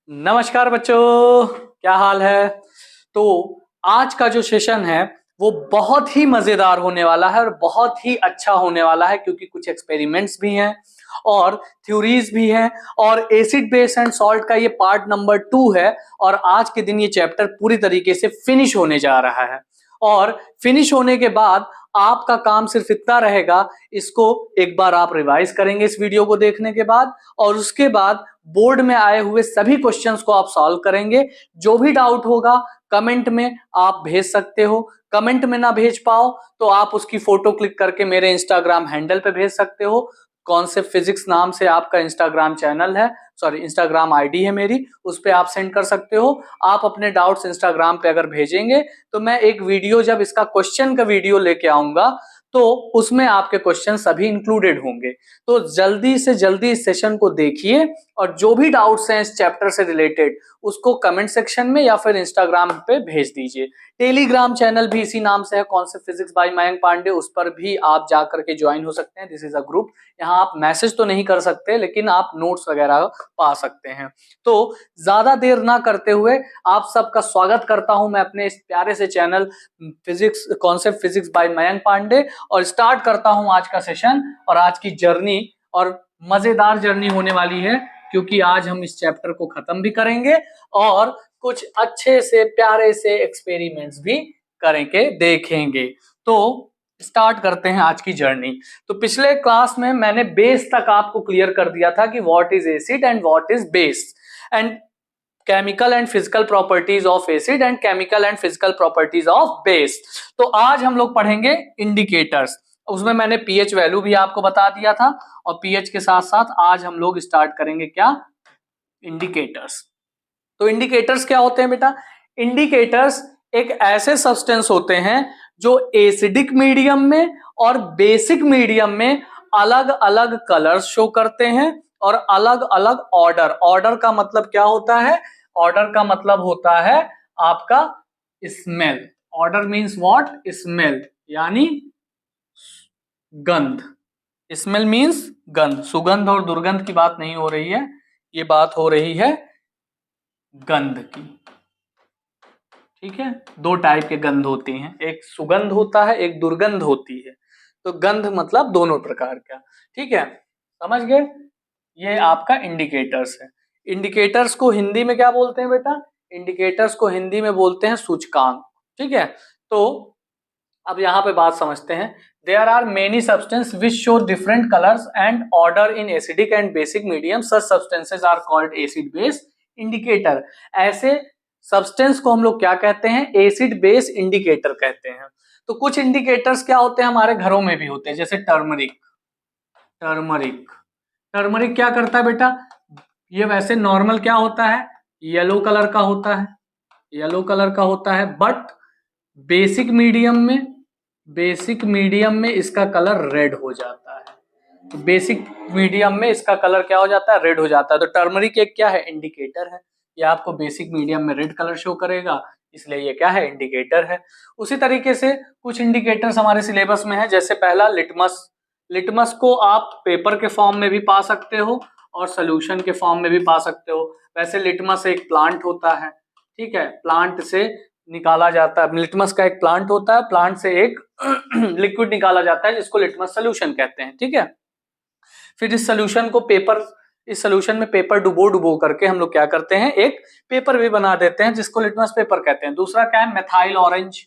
नमस्कार बच्चों, क्या हाल है। तो आज का जो सेशन है वो बहुत ही मजेदार होने वाला है और बहुत ही अच्छा होने वाला है, क्योंकि कुछ एक्सपेरिमेंट्स भी हैं और थ्योरीज भी हैं और एसिड बेस एंड सॉल्ट का ये पार्ट नंबर 2 है। और आज के दिन ये चैप्टर पूरी तरीके से फिनिश होने जा रहा है और फिनिश होने के बाद आपका काम सिर्फ इतना रहेगा, इसको एक बार आप रिवाइज करेंगे इस वीडियो को देखने के बाद, और उसके बाद बोर्ड में आए हुए सभी क्वेश्चंस को आप सॉल्व करेंगे। जो भी डाउट होगा कमेंट में आप भेज सकते हो। कमेंट में ना भेज पाओ तो आप उसकी फोटो क्लिक करके मेरे इंस्टाग्राम हैंडल पे भेज सकते हो। कॉन्सेप्ट फिजिक्स नाम से आपका इंस्टाग्राम चैनल है, सॉरी इंस्टाग्राम आईडी है मेरी, उस पे आप सेंड कर सकते हो। आप अपने डाउट्स इंस्टाग्राम पे अगर भेजेंगे तो मैं एक वीडियो, जब इसका क्वेश्चन का वीडियो लेके आऊंगा तो उसमें आपके क्वेश्चन सभी इंक्लूडेड होंगे। तो जल्दी से जल्दी इस सेशन को देखिए और जो भी डाउट्स हैं इस चैप्टर से रिलेटेड उसको कमेंट सेक्शन में या फिर इंस्टाग्राम पे भेज दीजिए। टेलीग्राम चैनल भी इसी नाम से है, concept physics by Mayank Pandey, उस पर भी आप जाकर के ज्वाइन हो सकते हैं। दिस इज अ ग्रुप, यहाँ आप मैसेज तो नहीं कर सकते लेकिन आप नोट्स वगैरह पा सकते हैं। तो ज्यादा देर ना करते हुए आप सबका स्वागत करता हूं मैं अपने इस प्यारे से channel physics, concept physics by Mayank Pandey, और स्टार्ट करता हूं आज का सेशन और आज की जर्नी। और मजेदार जर्नी होने वाली है क्योंकि आज हम इस चैप्टर को खत्म भी करेंगे और कुछ अच्छे से प्यारे से एक्सपेरिमेंट्स भी करेंगे, देखेंगे। तो स्टार्ट करते हैं आज की जर्नी। तो पिछले क्लास में मैंने बेस तक आपको क्लियर कर दिया था कि what is acid and what is base, and chemical and physical properties of acid and chemical and physical properties of base. तो आज हम लोग पढ़ेंगे इंडिकेटर्स। उसमें मैंने पीएच वैल्यू भी आपको बता दिया था और पीएच के साथ साथ आज हम लोग स्टार्ट करेंगे क्या, इंडिकेटर्स। तो इंडिकेटर्स क्या होते हैं बेटा? इंडिकेटर्स एक ऐसे सब्सटेंस होते हैं जो एसिडिक मीडियम में और बेसिक मीडियम में अलग अलग कलर्स शो करते हैं और अलग अलग ऑर्डर। ऑर्डर का मतलब क्या होता है? ऑर्डर का मतलब होता है आपका smell. Order means what? Smell, यानी गंध। स्मेल मीन्स गंध। सुगंध और दुर्गंध की बात नहीं हो रही है, ये बात हो रही है गंध की। ठीक है, दो टाइप के गंध होती हैं, एक सुगंध होता है, एक दुर्गंध होती है। तो गंध मतलब दोनों प्रकार का। ठीक है, समझ गए? ये आपका इंडिकेटर्स है। इंडिकेटर्स को हिंदी में क्या बोलते हैं बेटा? इंडिकेटर्स को हिंदी में बोलते हैं सूचकांक। ठीक है, तो अब यहां पे बात समझते हैं। There are many substance which show different colours and odour in acidic and basic medium, such substances are called acid base indicator. ऐसे सब्सटेंस को हम लोग क्या कहते हैं? एसिड बेस इंडिकेटर कहते हैं। तो कुछ इंडिकेटर्स क्या होते हैं, हमारे घरों में भी होते हैं, जैसे टर्मरिक। टर्मरिक टर्मरिक क्या करता है बेटा? ये वैसे नॉर्मल क्या होता है, येलो कलर का होता है, येलो कलर का होता है, बट बेसिक मीडियम में इसका कलर रेड हो जाता है। तो बेसिक मीडियम में इसका कलर क्या हो जाता है? रेड हो जाता है। तो टर्मरिक एक क्या है? इंडिकेटर है। ये आपको बेसिक मीडियम में रेड कलर शो करेगा, इसलिए ये क्या है? इंडिकेटर है। उसी तरीके से कुछ इंडिकेटर्स हमारे सिलेबस में है, जैसे पहला लिटमस। लिटमस को आप पेपर के फॉर्म में भी पा सकते हो और सोल्यूशन के फॉर्म में भी पा सकते हो। वैसे लिटमस एक प्लांट होता है, ठीक है, प्लांट से निकाला जाता है। लिटमस का एक प्लांट होता है, प्लांट से एक लिक्विड निकाला जाता है जिसको लिटमस सोल्यूशन कहते हैं। ठीक है, फिर इस सोल्यूशन को इस सोल्यूशन में पेपर डुबो डुबो करके हम लोग क्या करते हैं? एक पेपर भी बना देते हैं जिसको लिटमस पेपर कहते हैं। दूसरा क्या है? Methyl orange.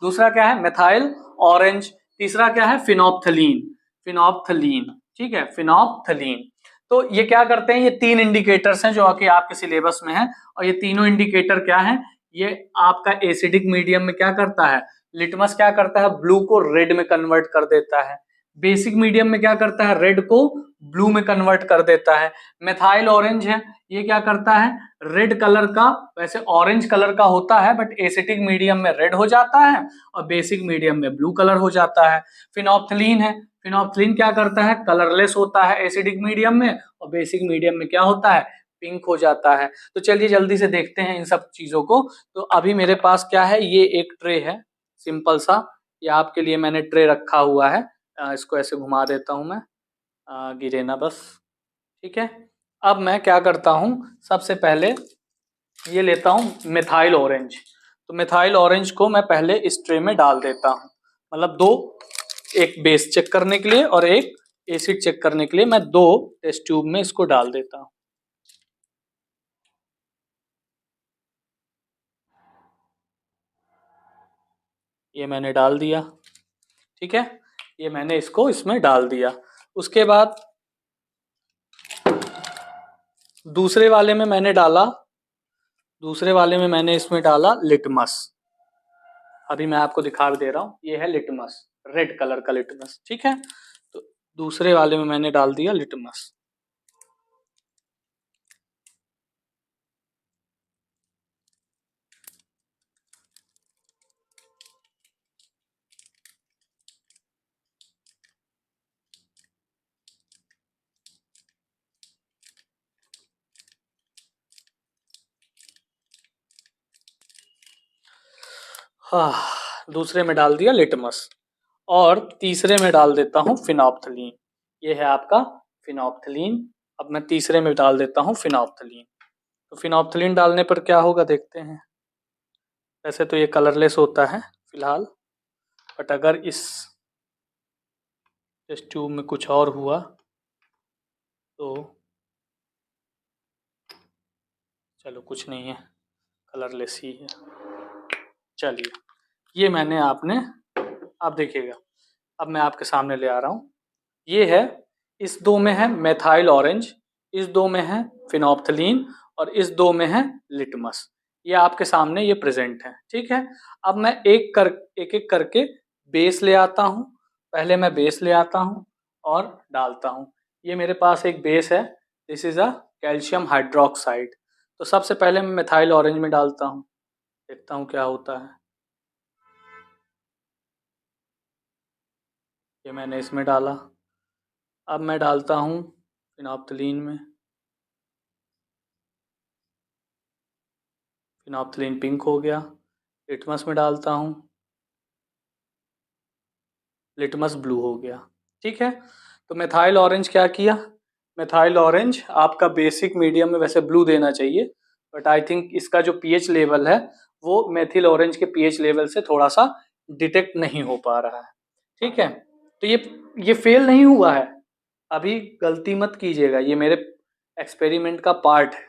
दूसरा क्या है? Methyl orange. तीसरा क्या है? फिनोप्थलीन। फिनोप्थलीन, ठीक है, फिनोप्थलीन। तो ये क्या करते हैं? ये तीन इंडिकेटर्स हैं जो कि आपके सिलेबस में है, और ये तीनों इंडिकेटर क्या है? ये आपका एसिडिक मीडियम में क्या करता है? लिटमस क्या करता है? ब्लू को रेड में कन्वर्ट कर देता है। बेसिक मीडियम में क्या करता है? रेड को ब्लू में कन्वर्ट कर देता है। मेथाइल ऑरेंज है, ये क्या करता है? रेड कलर का, वैसे ऑरेंज कलर का होता है बट एसिडिक मीडियम में रेड हो जाता है और बेसिक मीडियम में ब्लू कलर हो जाता है। फिनोप्थलीन है, फिनोप्थलीन क्या करता है? कलरलेस होता है एसिडिक मीडियम में और बेसिक मीडियम में क्या होता है? पिंक हो जाता है। तो चलिए जल्दी से देखते हैं इन सब चीजों को। तो अभी मेरे पास क्या है? ये एक ट्रे है, सिंपल सा, ये आपके लिए मैंने ट्रे रखा हुआ है। इसको ऐसे घुमा देता हूं मैं, गिरे ना बस। ठीक है, अब मैं क्या करता हूं? सबसे पहले ये लेता हूँ मिथाइल ऑरेंज। तो मिथाइल ऑरेंज को मैं पहले इस ट्रे में डाल देता हूँ, मतलब दो, एक बेस चेक करने के लिए और एक एसिड चेक करने के लिए मैं दो टेस्ट ट्यूब में इसको डाल देता हूँ। ये मैंने डाल दिया, ठीक है, ये मैंने इसको इसमें डाल दिया। उसके बाद दूसरे वाले में मैंने डाला, दूसरे वाले में मैंने इसमें डाला लिटमस। अभी मैं आपको दिखा दे रहा हूँ, ये है लिटमस, रेड कलर का लिटमस, ठीक है। तो दूसरे वाले में मैंने डाल दिया लिटमस। हाँ, दूसरे में डाल दिया लिटमस और तीसरे में डाल देता हूँ फिनोप्थलीन। ये है आपका फिनोप्थलीन। अब मैं तीसरे में डाल देता हूँ फिनोप्थलीन। तो फिनोप्थलीन डालने पर क्या होगा देखते हैं। वैसे तो ये कलरलेस होता है फिलहाल, बट अगर इस टेस्ट ट्यूब में कुछ और हुआ तो चलो कुछ नहीं है, कलरलेस ही है। चलिए, ये मैंने आपने, आप देखिएगा, अब मैं आपके सामने ले आ रहा हूँ। ये है, इस दो में है मेथाइल ऑरेंज, इस दो में है फिनोप्थलीन और इस दो में है लिटमस। ये आपके सामने ये प्रेजेंट है, ठीक है। अब मैं एक एक करके बेस ले आता हूँ। पहले मैं बेस ले आता हूँ और डालता हूँ। ये मेरे पास एक बेस है, this is a calcium hydroxide. तो सबसे पहले मैं मेथाइल ऑरेंज में डालता हूँ, देखता हूँ क्या होता है। ये मैंने इसमें डाला। अब मैं डालता हूँ फिनोप्थलीन में। फिनोप्थलीन पिंक हो गया। लिटमस में डालता हूँ, लिटमस ब्लू हो गया, ठीक है। तो मेथाइल ऑरेंज क्या किया, मेथाइल ऑरेंज आपका बेसिक मीडियम में वैसे ब्लू देना चाहिए, बट आई थिंक इसका जो पीएच लेवल है वो मेथिल ऑरेंज के पीएच लेवल से थोड़ा सा डिटेक्ट नहीं हो पा रहा है, ठीक है। तो ये फेल नहीं हुआ है, अभी गलती मत कीजिएगा, ये मेरे एक्सपेरिमेंट का पार्ट है।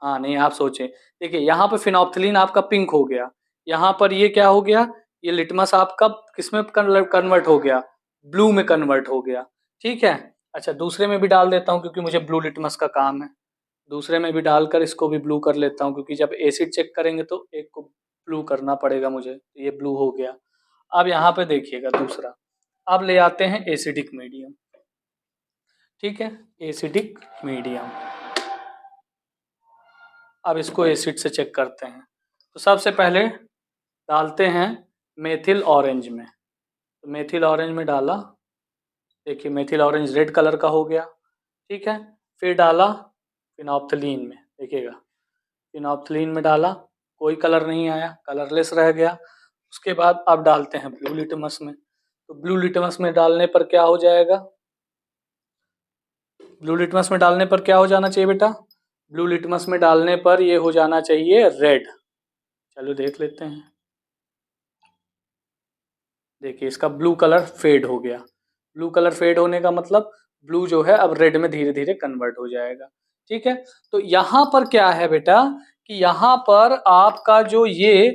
हाँ नहीं, आप सोचें, देखिए यहाँ पर फिनोप्थलीन आपका पिंक हो गया, यहाँ पर ये क्या हो गया, ये लिटमस आपका किस में कन्वर्ट हो गया, ब्लू में कन्वर्ट हो गया, ठीक है। अच्छा, दूसरे में भी डाल देता हूँ क्योंकि मुझे ब्लू लिटमस का काम है। दूसरे में भी डालकर इसको भी ब्लू कर लेता हूँ, क्योंकि जब एसिड चेक करेंगे तो एक को ब्लू करना पड़ेगा मुझे। ये ब्लू हो गया। अब यहाँ पे देखिएगा दूसरा, अब ले आते हैं एसिडिक मीडियम, ठीक है, एसिडिक मीडियम। अब इसको एसिड से चेक करते हैं। तो सबसे पहले डालते हैं मेथिल ऑरेंज में। तो मेथिल ऑरेंज में डाला, देखिए मेथिल ऑरेंज रेड कलर का हो गया, ठीक है। फिर डाला फिनोप्थलीन में, देखिएगा फिनोप्थलीन में डाला, कोई कलर नहीं आया, कलरलेस रह गया। उसके बाद अब डालते हैं ब्लू लिटमस में। तो ब्लू लिटमस में डालने पर क्या हो जाएगा, ब्लू लिटमस में डालने पर क्या हो जाना चाहिए बेटा, ब्लू लिटमस में डालने पर ये हो जाना चाहिए रेड। चलो देख लेते हैं, देखिए इसका ब्लू कलर फेड हो गया। ब्लू कलर फेड होने का मतलब ब्लू जो है अब रेड में धीरे धीरे कन्वर्ट हो जाएगा, ठीक है। तो यहाँ पर क्या है बेटा कि यहाँ पर आपका जो ये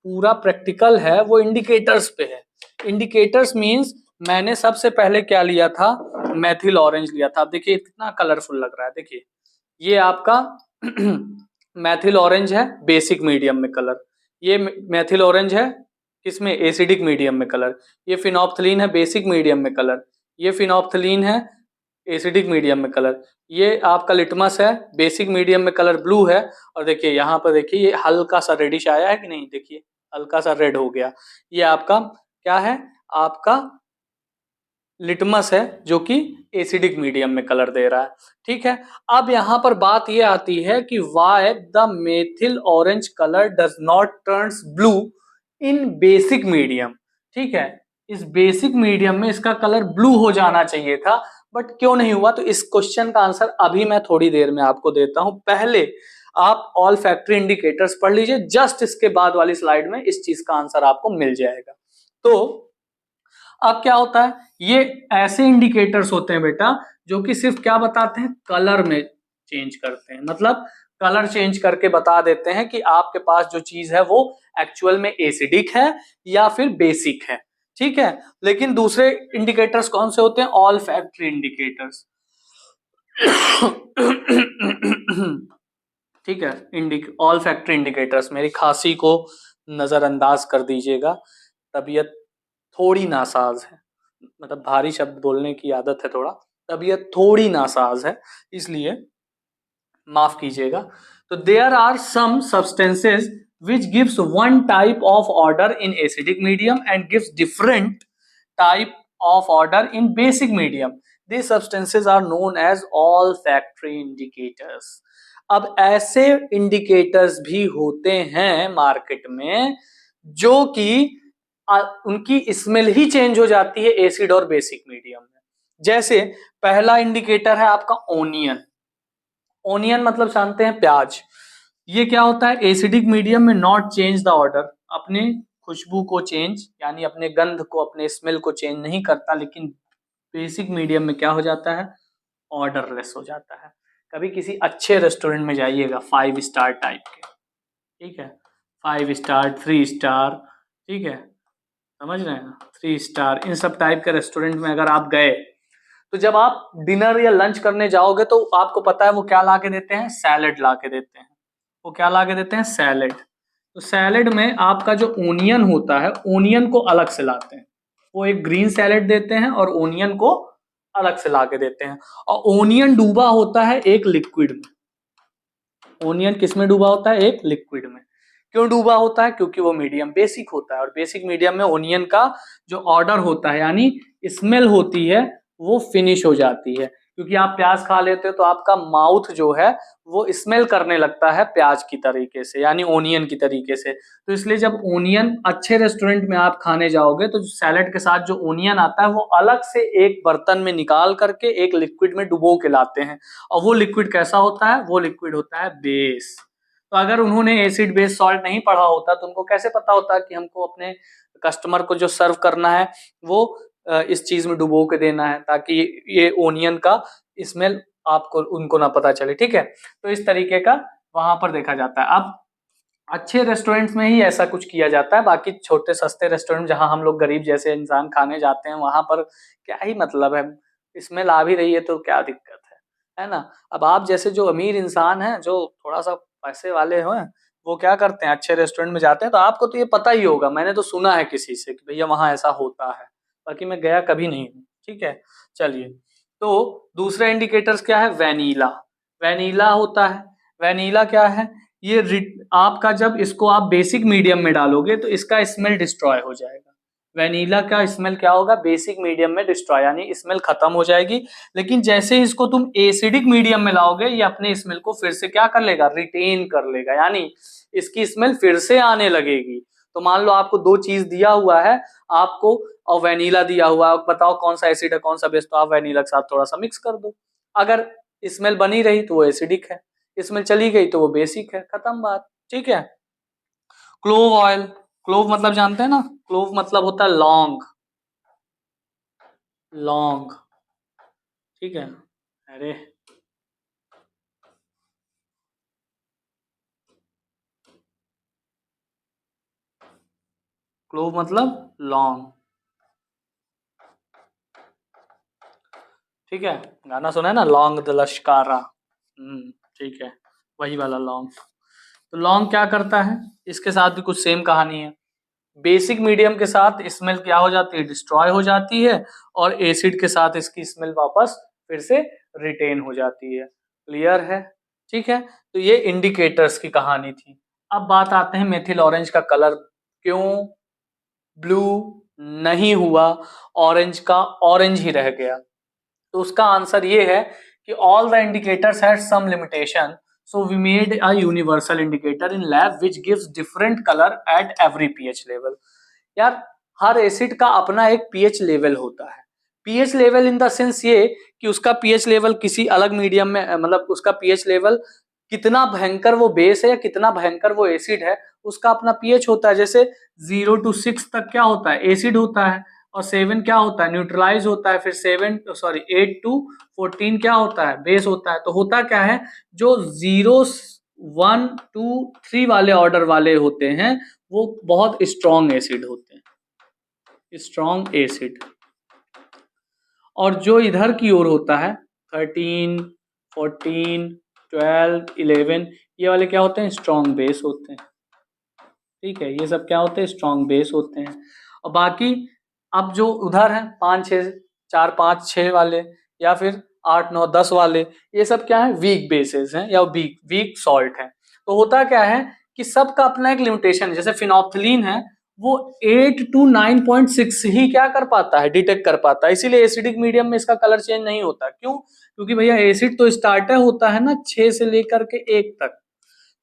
पूरा प्रैक्टिकल है वो इंडिकेटर्स पे है। इंडिकेटर्स मींस मैंने सबसे पहले क्या लिया था, मेथिल ऑरेंज लिया था। अब देखिए कितना कलरफुल लग रहा है, देखिए ये आपका मैथिल ऑरेंज है बेसिक मीडियम में कलर, ये मैथिल ऑरेंज है किसमें, एसिडिक मीडियम में कलर, ये फिनोप्थलीन है बेसिक मीडियम में कलर, ये फिनोप्थलीन है एसिडिक मीडियम में कलर, ये आपका लिटमस है बेसिक मीडियम में कलर ब्लू है। और देखिए यहाँ पर देखिए ये हल्का सा रेडिश आया है कि नहीं, देखिए हल्का सा रेड हो गया। ये आपका क्या है, आपका लिटमस है जो कि एसिडिक मीडियम में कलर दे रहा है, ठीक है। अब यहाँ पर बात ये आती है कि why the methyl orange colour does not turns blue in basic medium, ठीक है। इस बेसिक मीडियम में इसका कलर ब्लू हो जाना चाहिए था, बट क्यों नहीं हुआ, तो इस क्वेश्चन का आंसर अभी मैं थोड़ी देर में आपको देता हूं। पहले आप ऑल फैक्ट्री इंडिकेटर्स पढ़ लीजिए, जस्ट इसके बाद वाली स्लाइड में इस चीज का आंसर आपको मिल जाएगा। तो अब क्या होता है, ये ऐसे इंडिकेटर्स होते हैं बेटा जो कि सिर्फ क्या बताते हैं, कलर में चेंज करते हैं, मतलब कलर चेंज करके बता देते हैं कि आपके पास जो चीज है वो एक्चुअल में एसिडिक है या फिर बेसिक है, ठीक है। लेकिन दूसरे इंडिकेटर्स कौन से होते हैं, ऑल फैक्ट्री इंडिकेटर्स। ठीक है, ऑल फैक्ट्री इंडिकेटर्स। मेरी खांसी को नजरअंदाज कर दीजिएगा, तबीयत थोड़ी नासाज है, मतलब भारी शब्द बोलने की आदत है थोड़ा, तबीयत थोड़ी नासाज है, इसलिए माफ कीजिएगा। तो there are some substances which gives one type of order in acidic medium and gives different type of order in basic medium. These substances are known as olfactory indicators. अब ऐसे इंडिकेटर्स भी होते हैं मार्केट में जो कि उनकी smell ही change हो जाती है एसिड और बेसिक मीडियम में। जैसे पहला इंडिकेटर है आपका ओनियन। ओनियन मतलब जानते हैं प्याज। ये क्या होता है, एसिडिक मीडियम में नॉट चेंज द ऑर्डर, अपने खुशबू को चेंज यानी अपने गंध को, अपने स्मेल को चेंज नहीं करता, लेकिन बेसिक मीडियम में क्या हो जाता है, ऑर्डरलेस हो जाता है। कभी किसी अच्छे रेस्टोरेंट में जाइएगा 5 स्टार टाइप के, ठीक है, 5 स्टार 3 स्टार, ठीक है, समझ रहे हैं, 3 स्टार, इन सब टाइप के रेस्टोरेंट में अगर आप गए तो जब आप डिनर या लंच करने जाओगे तो आपको पता है वो क्या ला के देते हैं, सैलेड ला के देते हैं। वो क्या ला के देते हैं, सैलेड। तो सैलेड में आपका जो ओनियन होता है, ओनियन को अलग से लाते हैं, वो एक ग्रीन सैलेड देते हैं और ओनियन को अलग से ला के देते हैं। और ओनियन डूबा होता है एक लिक्विड में। ओनियन किस में डूबा होता है, एक लिक्विड में। क्यों डूबा होता है, क्योंकि वो मीडियम बेसिक होता है, और बेसिक मीडियम में ओनियन का जो ऑर्डर होता है यानी स्मेल होती है वो फिनिश हो जाती है। क्योंकि आप प्याज खा लेते हो तो आपका माउथ जो है वो स्मेल करने लगता है प्याज की तरीके से, यानी ओनियन की तरीके से। तो इसलिए जब ओनियन अच्छे रेस्टोरेंट में आप खाने जाओगे तो सैलेड के साथ जो ओनियन आता है वो अलग से एक बर्तन में निकाल करके एक लिक्विड में डुबो के लाते हैं। और वो लिक्विड कैसा होता है, वो लिक्विड होता है बेस। तो अगर उन्होंने एसिड बेस सॉल्ट नहीं पढ़ा होता तो उनको कैसे पता होता कि हमको अपने कस्टमर को जो सर्व करना है वो इस चीज में डुबो के देना है, ताकि ये ओनियन का स्मेल आपको उनको ना पता चले, ठीक है। तो इस तरीके का वहां पर देखा जाता है। अब अच्छे रेस्टोरेंट्स में ही ऐसा कुछ किया जाता है, बाकी छोटे सस्ते रेस्टोरेंट जहां हम लोग गरीब जैसे इंसान खाने जाते हैं वहां पर क्या ही मतलब है, स्मेल आ भी रही है तो क्या दिक्कत है ना। अब आप जैसे जो अमीर इंसान है, जो थोड़ा सा पैसे वाले हो, वो क्या करते हैं, अच्छे रेस्टोरेंट में जाते हैं, तो आपको तो ये पता ही होगा, मैंने तो सुना है किसी से कि भैया वहां ऐसा होता है, बाकी मैं गया कभी नहीं हूँ, ठीक है। चलिए, तो दूसरा इंडिकेटर्स क्या है, वेनिला। वेनिला होता है, वेनिला क्या है, ये आपका जब इसको आप बेसिक मीडियम में डालोगे तो इसका स्मेल डिस्ट्रॉय हो जाएगा। वेनिला का स्मेल क्या होगा, बेसिक मीडियम में डिस्ट्रॉय यानी स्मेल खत्म हो जाएगी। लेकिन जैसे ही इसको तुम एसिडिक मीडियम में लाओगे ये अपने स्मेल को फिर से क्या कर लेगा, रिटेन कर लेगा, यानी इसकी स्मेल फिर से आने लगेगी। तो मान लो आपको दो चीज दिया हुआ है आपको, और वेनिला दिया हुआ है, बताओ कौन सा एसिड है कौन सा बेस, तो आप वेनिला के साथ थोड़ा सा मिक्स कर दो। अगर स्मेल बनी रही तो वो एसिडिक है, स्मेल चली गई तो वो बेसिक है, खत्म बात, ठीक है। क्लोव ऑयल, क्लोव मतलब जानते हैं ना, क्लोव मतलब होता है लौंग, लौंग, ठीक है। अरे क्लोव मतलब लौंग, ठीक है। गाना सुना है ना, लौंग द लश्कारा, ठीक है, वही वाला लौंग। तो लौंग क्या करता है, इसके साथ भी कुछ सेम कहानी है। बेसिक मीडियम के साथ स्मेल क्या हो जाती है, डिस्ट्रॉय हो जाती है, और एसिड के साथ इसकी स्मेल वापस फिर से रिटेन हो जाती है। क्लियर है, ठीक है। तो ये इंडिकेटर्स की कहानी थी। अब बात आते हैं मेथिल ऑरेंज का कलर क्यों ब्लू नहीं हुआ, ऑरेंज का ऑरेंज ही रह गया। तो उसका आंसर ये है कि all the indicators had some limitation, so we made a universal indicator in lab which gives different color at every pH level। यार हर एसिड का अपना एक pH लेवल होता है। pH level in the sense ये कि उसका pH लेवल किसी अलग मीडियम में, मतलब उसका pH लेवल कितना भयंकर वो बेस है या कितना भयंकर वो एसिड है, उसका अपना पीएच होता है। जैसे 0 to 6 तक क्या होता है, एसिड होता है, और 7 क्या होता है, न्यूट्रलाइज होता है। फिर 8 to 14 क्या होता है, बेस होता है। तो होता क्या है, जो 0, 1, 2, 3 वाले ऑर्डर वाले होते हैं वो बहुत स्ट्रॉन्ग एसिड होते हैं, स्ट्रॉन्ग एसिड। और जो इधर की ओर होता है 13, 14, 12, 11, ये वाले क्या होते हैं, स्ट्रॉन्ग बेस होते हैं। ठीक है, ये सब क्या होते हैं, स्ट्रॉन्ग बेस होते हैं। और बाकी अब जो उधर है 5, 6, 4, 5, 6 वाले, या फिर 8, 9, 10 वाले, ये सब क्या है, वीक बेसेस हैं या वीक सॉल्ट है। तो होता क्या है कि सबका अपना एक लिमिटेशन है। जैसे फिनोप्थलीन है, वो 8 to 9.6 ही क्या कर पाता है, डिटेक्ट कर पाता है। इसीलिए एसिडिक मीडियम में इसका कलर चेंज नहीं होता। क्यों? क्योंकि भैया एसिड तो स्टार्टर होता है ना 6 से लेकर के 1 तक।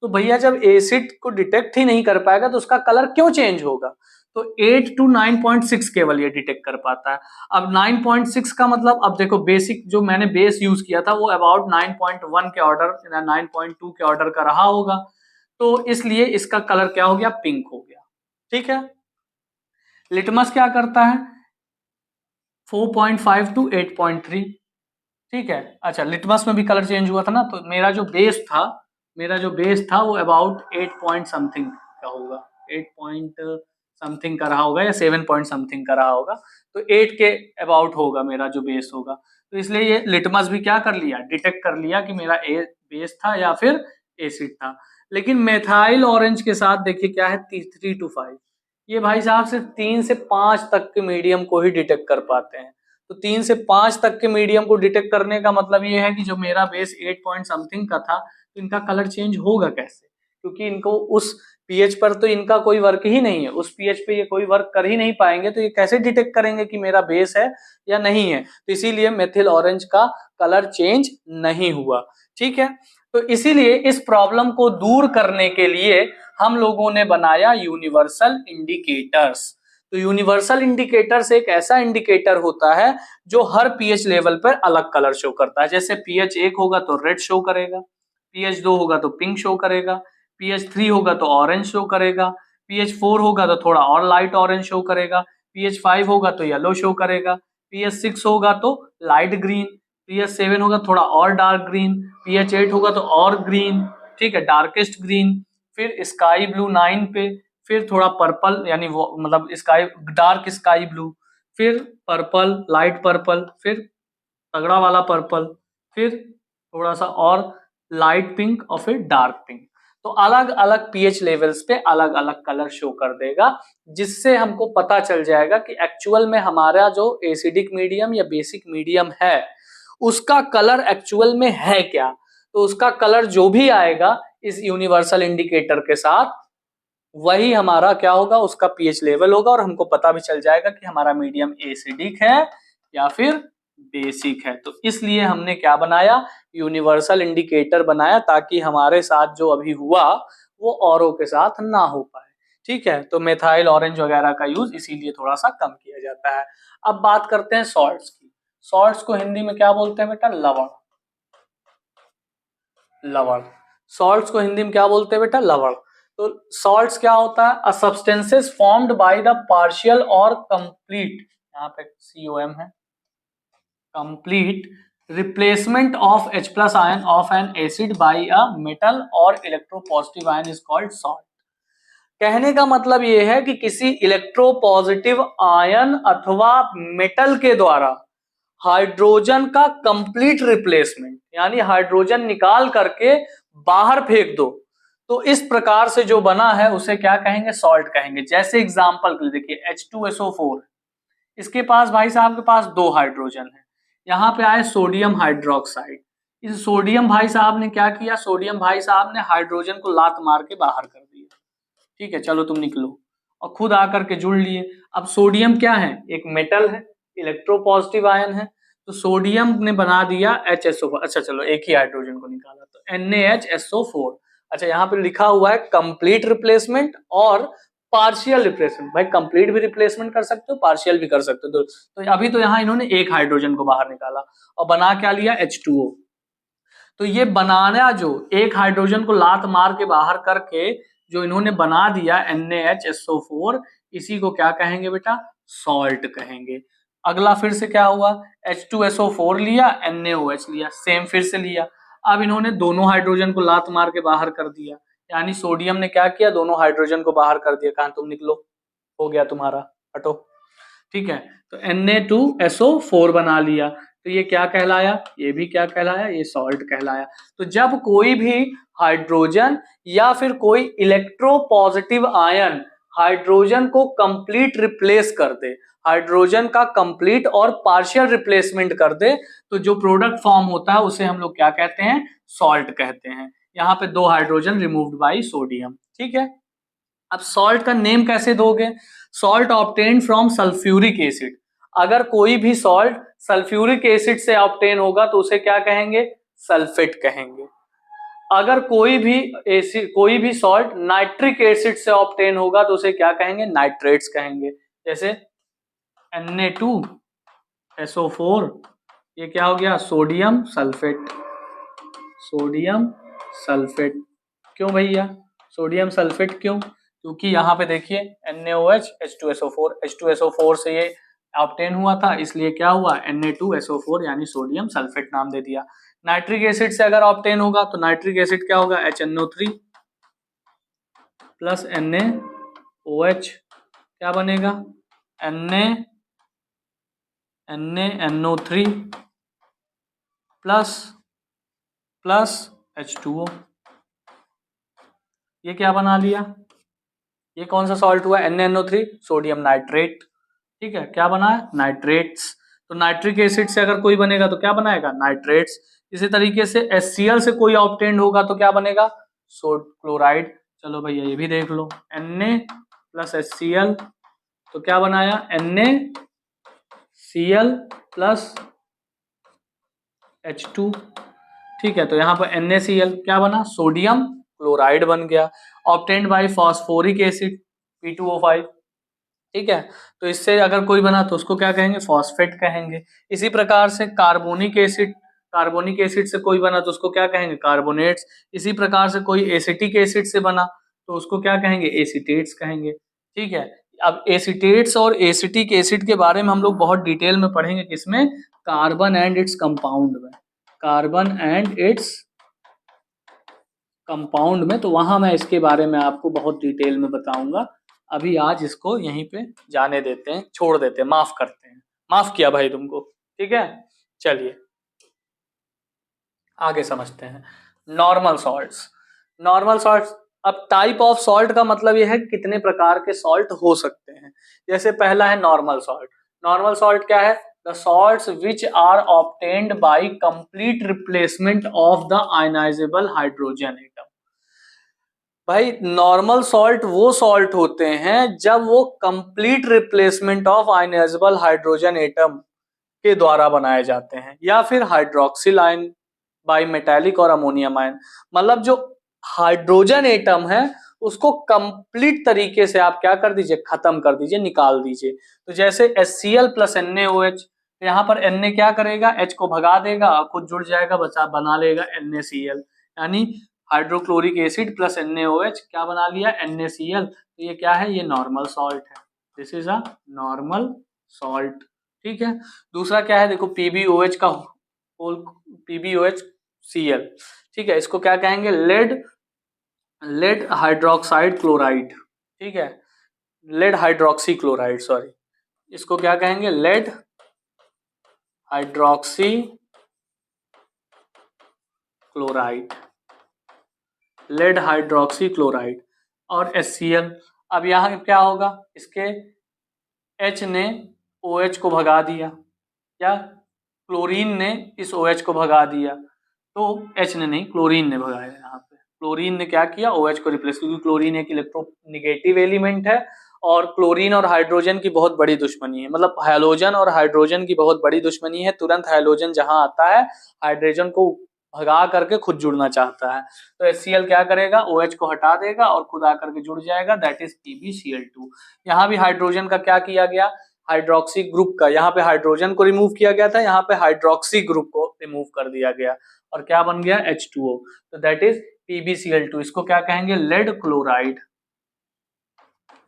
तो भैया जब एसिड को डिटेक्ट ही नहीं कर पाएगा तो उसका कलर क्यों चेंज होगा। तो 8 to 9.6 केवल ये डिटेक्ट कर पाता है। अब 9.6 का मतलब, अब देखो बेसिक जो मैंने बेस यूज किया था वो अबाउट 9.1 के ऑर्डर या 9.2 के ऑर्डर का रहा होगा। तो इसलिए इसका कलर क्या हो गया, पिंक हो गया। ठीक है। लिटमस क्या करता है, 4.5 to 8.3। ठीक है। अच्छा, लिटमस में भी कलर चेंज हुआ था ना, तो मेरा जो बेस था वो अबाउट 8 पॉइंट समथिंग का होगा, 8 पॉइंट समथिंग का रहा होगा या 7 पॉइंट समथिंग का रहा होगा। तो 8 के अबाउट होगा मेरा जो बेस होगा। तो इसलिए ये लिटमस भी क्या कर लिया, डिटेक्ट कर लिया कि मेरा बेस था या फिर एसिड था। लेकिन मेथाइल ऑरेंज के साथ देखिए क्या है, 3 to 5, ये भाई साहब सिर्फ 3 से 5 तक के मीडियम को ही डिटेक्ट कर पाते हैं। तो 3 से 5 तक के मीडियम को डिटेक्ट करने का मतलब ये है कि जो मेरा बेस 8 पॉइंट समथिंग का था, तो इनका कलर चेंज होगा कैसे, क्योंकि इनको उस पीएच पर तो इनका कोई वर्क ही नहीं है, उस पीएच पे ये कोई वर्क कर ही नहीं पाएंगे। तो ये कैसे डिटेक्ट करेंगे कि मेरा बेस है या नहीं है। तो इसीलिए मेथिल ऑरेंज का कलर चेंज नहीं हुआ। ठीक है। तो इसीलिए इस प्रॉब्लम को दूर करने के लिए हम लोगों ने बनाया यूनिवर्सल इंडिकेटर्स। तो यूनिवर्सल इंडिकेटर्स एक ऐसा इंडिकेटर होता है जो हर पीएच लेवल पर अलग कलर शो करता है। जैसे पीएच 1 होगा तो रेड शो करेगा, पीएच 2 होगा तो पिंक शो करेगा, पीएच 3 होगा तो ऑरेंज शो करेगा, पीएच 4 होगा तो थोड़ा और लाइट ऑरेंज शो करेगा, पीएच 5 होगा तो येलो शो करेगा, पीएच 6 होगा तो लाइट ग्रीन, पीएच 7 होगा थोड़ा और डार्क ग्रीन, पीएच 8 होगा तो और ग्रीन, ठीक है, डार्केस्ट ग्रीन। फिर स्काई ब्लू 9 पे, फिर थोड़ा पर्पल, यानी वो मतलब स्काई, डार्क स्काई ब्लू, फिर पर्पल, लाइट पर्पल, फिर तगड़ा वाला पर्पल, फिर थोड़ा सा और लाइट पिंक, और फिर डार्क पिंक। तो अलग अलग पीएच लेवल्स पे अलग अलग कलर शो कर देगा, जिससे हमको पता चल जाएगा कि एक्चुअल में हमारा जो एसिडिक मीडियम या बेसिक मीडियम है उसका कलर एक्चुअल में है क्या। तो उसका कलर जो भी आएगा इस यूनिवर्सल इंडिकेटर के साथ, वही हमारा क्या होगा, उसका पीएच लेवल होगा, और हमको पता भी चल जाएगा कि हमारा मीडियम एसिडिक है या फिर बेसिक है। तो इसलिए हमने क्या बनाया, यूनिवर्सल इंडिकेटर बनाया, ताकि हमारे साथ जो अभी हुआ वो औरों के साथ ना हो पाए। ठीक है। तो मेथाइल ऑरेंज वगैरह का यूज इसीलिए थोड़ा सा कम किया जाता है। अब बात करते हैं सॉल्ट्स की। सॉल्ट्स को हिंदी में क्या बोलते हैं बेटा, लवण। लवण, सॉल्ट्स को हिंदी में क्या बोलते हैं बेटा, लवण। तो सॉल्ट्स क्या होता है, a substances formed by the partial और कंप्लीट, यहाँ पे COM है, complete replacement of H plus ion of an acid by a metal और electropositive ion is called salt. कहने का मतलब यह है कि किसी इलेक्ट्रोपॉजिटिव आयन अथवा मेटल के द्वारा हाइड्रोजन का कंप्लीट रिप्लेसमेंट, यानी हाइड्रोजन निकाल करके बाहर फेंक दो, तो इस प्रकार से जो बना है उसे क्या कहेंगे, सॉल्ट कहेंगे। जैसे एग्जांपल के लिए देखिए H2SO4, इसके पास भाई साहब के पास 2 हाइड्रोजन है, यहाँ पे आए सोडियम हाइड्रोक्साइड। इस सोडियम भाई साहब ने क्या किया, सोडियम भाई साहब ने हाइड्रोजन को लात मार के बाहर कर दिया। ठीक है, चलो तुम निकलो, और खुद आकर के जुड़ लिए। अब सोडियम क्या है, एक मेटल है, इलेक्ट्रोपॉजिटिव आयन है, तो सोडियम ने बना दिया HSO4। अच्छा चलो, एक ही हाइड्रोजन को निकाला तो NaHSO4। अच्छा, यहाँ पे लिखा हुआ है कंप्लीट रिप्लेसमेंट और पार्शियल रिप्लेसमेंट। भाई कंप्लीट भी रिप्लेसमेंट कर सकते हो, पार्शियल भी कर सकते हो। तो अभी तो यहाँ इन्होंने एक हाइड्रोजन को बाहर निकाला और बना क्या लिया, H2O। तो ये बनाना जो एक हाइड्रोजन को लात मार के बाहर करके जो इन्होंने बना दिया NaHSO4, इसी को क्या कहेंगे बेटा? सॉल्ट कहेंगे। अगला फिर से क्या हुआ? H2SO4 लिया, NaOH लिया, सेम फिर से लिया। अब इन्होंने दोनों हाइड्रोजन को लात मार के बाहर कर दिया, यानी सोडियम ने क्या किया? दोनों हाइड्रोजन को बाहर कर दिया। कहा तुम निकलो, हो गया तुम्हारा, हटो। ठीक है, तो Na2SO4 बना लिया, तो ये क्या कहलाया? ये भी क्या कहलाया? ये सॉल्ट कहलाया। तो जब कोई भी हाइड्रोजन या फिर कोई इलेक्ट्रोपॉजिटिव आयन हाइड्रोजन को कंप्लीट रिप्लेस कर दे, हाइड्रोजन का कंप्लीट और पार्शियल रिप्लेसमेंट कर दे, तो जो प्रोडक्ट फॉर्म होता है उसे हम लोग क्या कहते हैं? सॉल्ट कहते हैं। यहाँ पे 2 हाइड्रोजन रिमूव्ड बाई सोडियम। ठीक है, अब सॉल्ट का नेम कैसे दोगे? Salt obtain from sulphuric acid. अगर कोई भी सॉल्ट सल्फ्यूरिक एसिड से ऑब्टेन होगा तो उसे क्या कहेंगे? सल्फेट कहेंगे। अगर कोई भी सॉल्ट नाइट्रिक एसिड से ऑब्टेन होगा तो उसे क्या कहेंगे? नाइट्रेट्स कहेंगे। जैसे Na2SO4, ये क्या हो गया? Sodium sulphate. सोडियम सल्फेट क्यों भैया? सोडियम सल्फेट क्यों? क्योंकि यहाँ पे देखिए NaOH H2SO4, H2SO4 से ये ऑब्टेन हुआ था, इसलिए क्या हुआ? Na2SO4 यानी सोडियम सल्फेट नाम दे दिया। नाइट्रिक एसिड से अगर ऑब्टेन होगा तो नाइट्रिक एसिड क्या होगा? HNO3 प्लस NaOH, क्या बनेगा? NaNO3 plus H2O। ये क्या बना लिया? ये कौन सा सॉल्ट हुआ? NaNO3, sodium nitrate. ठीक है, क्या बना है? नाइट्रेट्स। तो नाइट्रिक एसिड से अगर कोई बनेगा तो क्या बनाएगा? नाइट्रेट्स। इसी तरीके से HCl से कोई ऑब्टेन्ड होगा तो क्या बनेगा? क्लोराइड। चलो भैया ये भी देख लो, Na प्लस HCl, तो क्या बनाया? NaCl plus H2। ठीक है, तो यहाँ पर NaCl क्या बना? सोडियम क्लोराइड बन गया, obtained by phosphoric acid P2O5। ठीक है, तो इससे अगर कोई बना तो उसको क्या कहेंगे? फॉस्फेट कहेंगे। इसी प्रकार से कार्बोनिक एसिड से कोई बना तो उसको क्या कहेंगे? कार्बोनेट्स। इसी प्रकार से कोई एसिटिक एसिड से बना तो उसको क्या कहेंगे? एसिटेट्स कहेंगे। ठीक है, अब एसिटेट्स और एसिटिक एसिड के बारे में हम लोग बहुत डिटेल में पढ़ेंगे। किसमें? कार्बन एंड इट्स कंपाउंड में। कार्बन एंड इट्स कंपाउंड में, तो वहां मैं इसके बारे में आपको बहुत डिटेल में बताऊंगा। अभी आज इसको यहीं पे जाने देते हैं, छोड़ देते हैं, माफ करते हैं। माफ किया भाई तुमको। ठीक है, चलिए आगे समझते हैं। Normal salts. नॉर्मल सॉल्ट्स, अब टाइप ऑफ सॉल्ट का मतलब यह है कि कितने प्रकार के सॉल्ट हो सकते हैं। जैसे पहला है नॉर्मल सॉल्ट। नॉर्मल सॉल्ट क्या है? The salts which are obtained by complete replacement of the ionisable hydrogen atom. भाई नॉर्मल सॉल्ट वो सॉल्ट होते हैं जब वो complete replacement of ionisable hydrogen atom के द्वारा बनाए जाते हैं, या फिर हाइड्रोक्सिल आयन बाई मेटालिक और अमोनियम आयन। मतलब जो हाइड्रोजन एटम है उसको कंप्लीट तरीके से आप क्या कर दीजिए? खत्म कर दीजिए, निकाल दीजिए। तो जैसे HCl प्लस NaOH, यहाँ पर Na क्या करेगा? H को भगा देगा, खुद जुड़ जाएगा, बना लेगा NaCl, यानी हाइड्रोक्लोरिक एसिड प्लस NaOH क्या बना लिया? NaCl। तो ये क्या है? ये नॉर्मल सॉल्ट है। This is a normal salt. ठीक है, दूसरा क्या है? देखो PbOH का होल, PbOHCl। ठीक है, इसको क्या कहेंगे? Lead hydroxide chloride. ठीक है, लेड हाइड्रोक्सी क्लोराइड, सॉरी, इसको क्या कहेंगे? Lead hydroxy chloride, lead hydroxy chloride. और HCl, अब यहाँ क्या होगा? इसके H ने OH को भगा दिया, या क्लोरीन ने इस OH को भगा दिया, तो H ने नहीं, क्लोरीन ने भगाया। यहाँ पे क्लोरीन ने क्या किया? OH को रिप्लेस, क्योंकि क्लोरीन एक इलेक्ट्रोनेगेटिव एलिमेंट है और क्लोरीन और हाइड्रोजन की बहुत बड़ी दुश्मनी है। मतलब हैलोजन और हाइड्रोजन की बहुत बड़ी दुश्मनी है। तुरंत हैलोजन जहां आता है हाइड्रोजन को भगा करके खुद जुड़ना चाहता है, तो HCl क्या करेगा? OH को हटा देगा और खुद आकर के जुड़ जाएगा, दैट इज PbCl2। यहाँ भी हाइड्रोजन का क्या किया गया? हाइड्रोक्सी ग्रुप का, यहाँ पे हाइड्रोजन को रिमूव किया गया था, यहाँ पे हाइड्रोक्सी ग्रुप को रिमूव कर दिया गया और क्या बन गया H2O, तो दैट इज PbCl2। इसको क्या कहेंगे लेड क्लोराइड,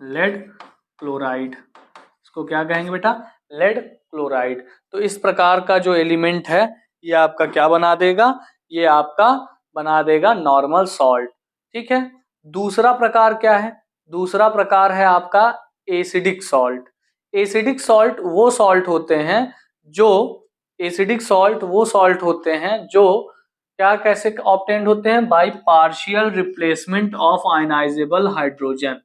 लेड क्लोराइड, इसको क्या कहेंगे बेटा लेड क्लोराइड। तो इस प्रकार का जो एलिमेंट है ये आपका क्या बना देगा, ये आपका बना देगा नॉर्मल सॉल्ट। ठीक है, दूसरा प्रकार क्या है, दूसरा प्रकार है आपका एसिडिक सॉल्ट। एसिडिक सॉल्ट वो सॉल्ट होते हैं जो, एसिडिक सॉल्ट वो सॉल्ट होते हैं जो क्या कैसे ऑब्टेन्ड होते हैं, by partial replacement of ionisable hydrogen,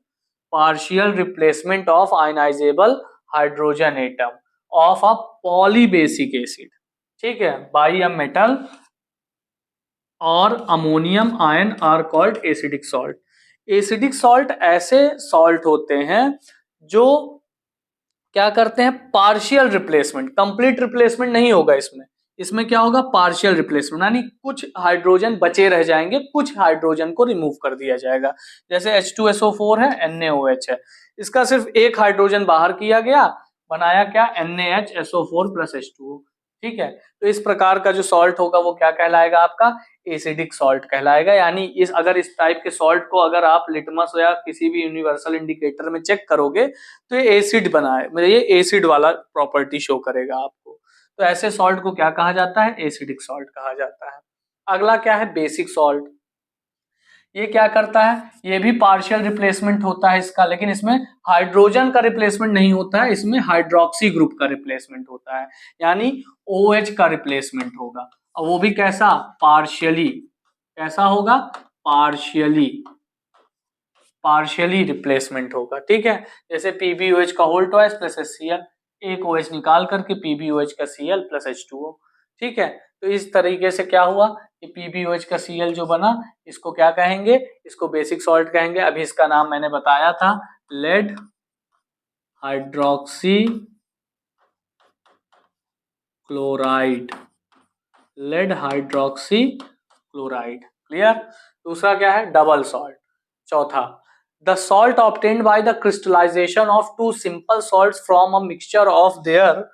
partial replacement of ionizable hydrogen atom of a polybasic acid, ठीक है, by a metal और ammonium ion are called acidic salt. Acidic salt ऐसे सॉल्ट होते हैं जो क्या करते हैं पार्शियल रिप्लेसमेंट, कंप्लीट रिप्लेसमेंट नहीं होगा इसमें, इसमें क्या होगा पार्शियल रिप्लेसमेंट, यानी कुछ हाइड्रोजन बचे रह जाएंगे, कुछ हाइड्रोजन को रिमूव कर दिया जाएगा। जैसे H2SO4 है, NaOH है, इसका सिर्फ एक हाइड्रोजन बाहर किया गया, बनाया क्या NaHSO4 + H2O। ठीक है, तो इस प्रकार का जो सॉल्ट होगा वो क्या कहलाएगा आपका एसिडिक सॉल्ट कहलाएगा। यानी इस अगर इस टाइप के सॉल्ट को अगर आप लिटमस या किसी भी यूनिवर्सल इंडिकेटर में चेक करोगे तो ये एसिड बना है, मतलब ये एसिड वाला प्रॉपर्टी शो करेगा आपको। तो ऐसे सॉल्ट को क्या कहा जाता है एसिडिक सॉल्ट कहा जाता है। अगला क्या है बेसिक सॉल्ट। ये क्या करता है, ये भी पार्शियल रिप्लेसमेंट होता है इसका, लेकिन इसमें हाइड्रोजन का रिप्लेसमेंट नहीं होता है, इसमें हाइड्रोक्सी ग्रुप का रिप्लेसमेंट होता है, यानी OH का रिप्लेसमेंट होगा, और वो भी कैसा पार्शियली, कैसा होगा पार्शियली, पार्शियली रिप्लेसमेंट होगा। ठीक है, जैसे PbOH का होल ट्वाइस प्लस HCl, एक OH निकाल करके PbOH का Cl प्लस H2O। ठीक है, तो इस तरीके से क्या हुआ कि PbOH का Cl जो बना इसको क्या कहेंगे, इसको बेसिक सॉल्ट कहेंगे। अभी इसका नाम मैंने बताया था lead hydroxy chloride, lead hydroxy chloride. Clear. दूसरा क्या है डबल सॉल्ट। चौथा the salt obtained by the crystallization of two simple salts from a mixture of their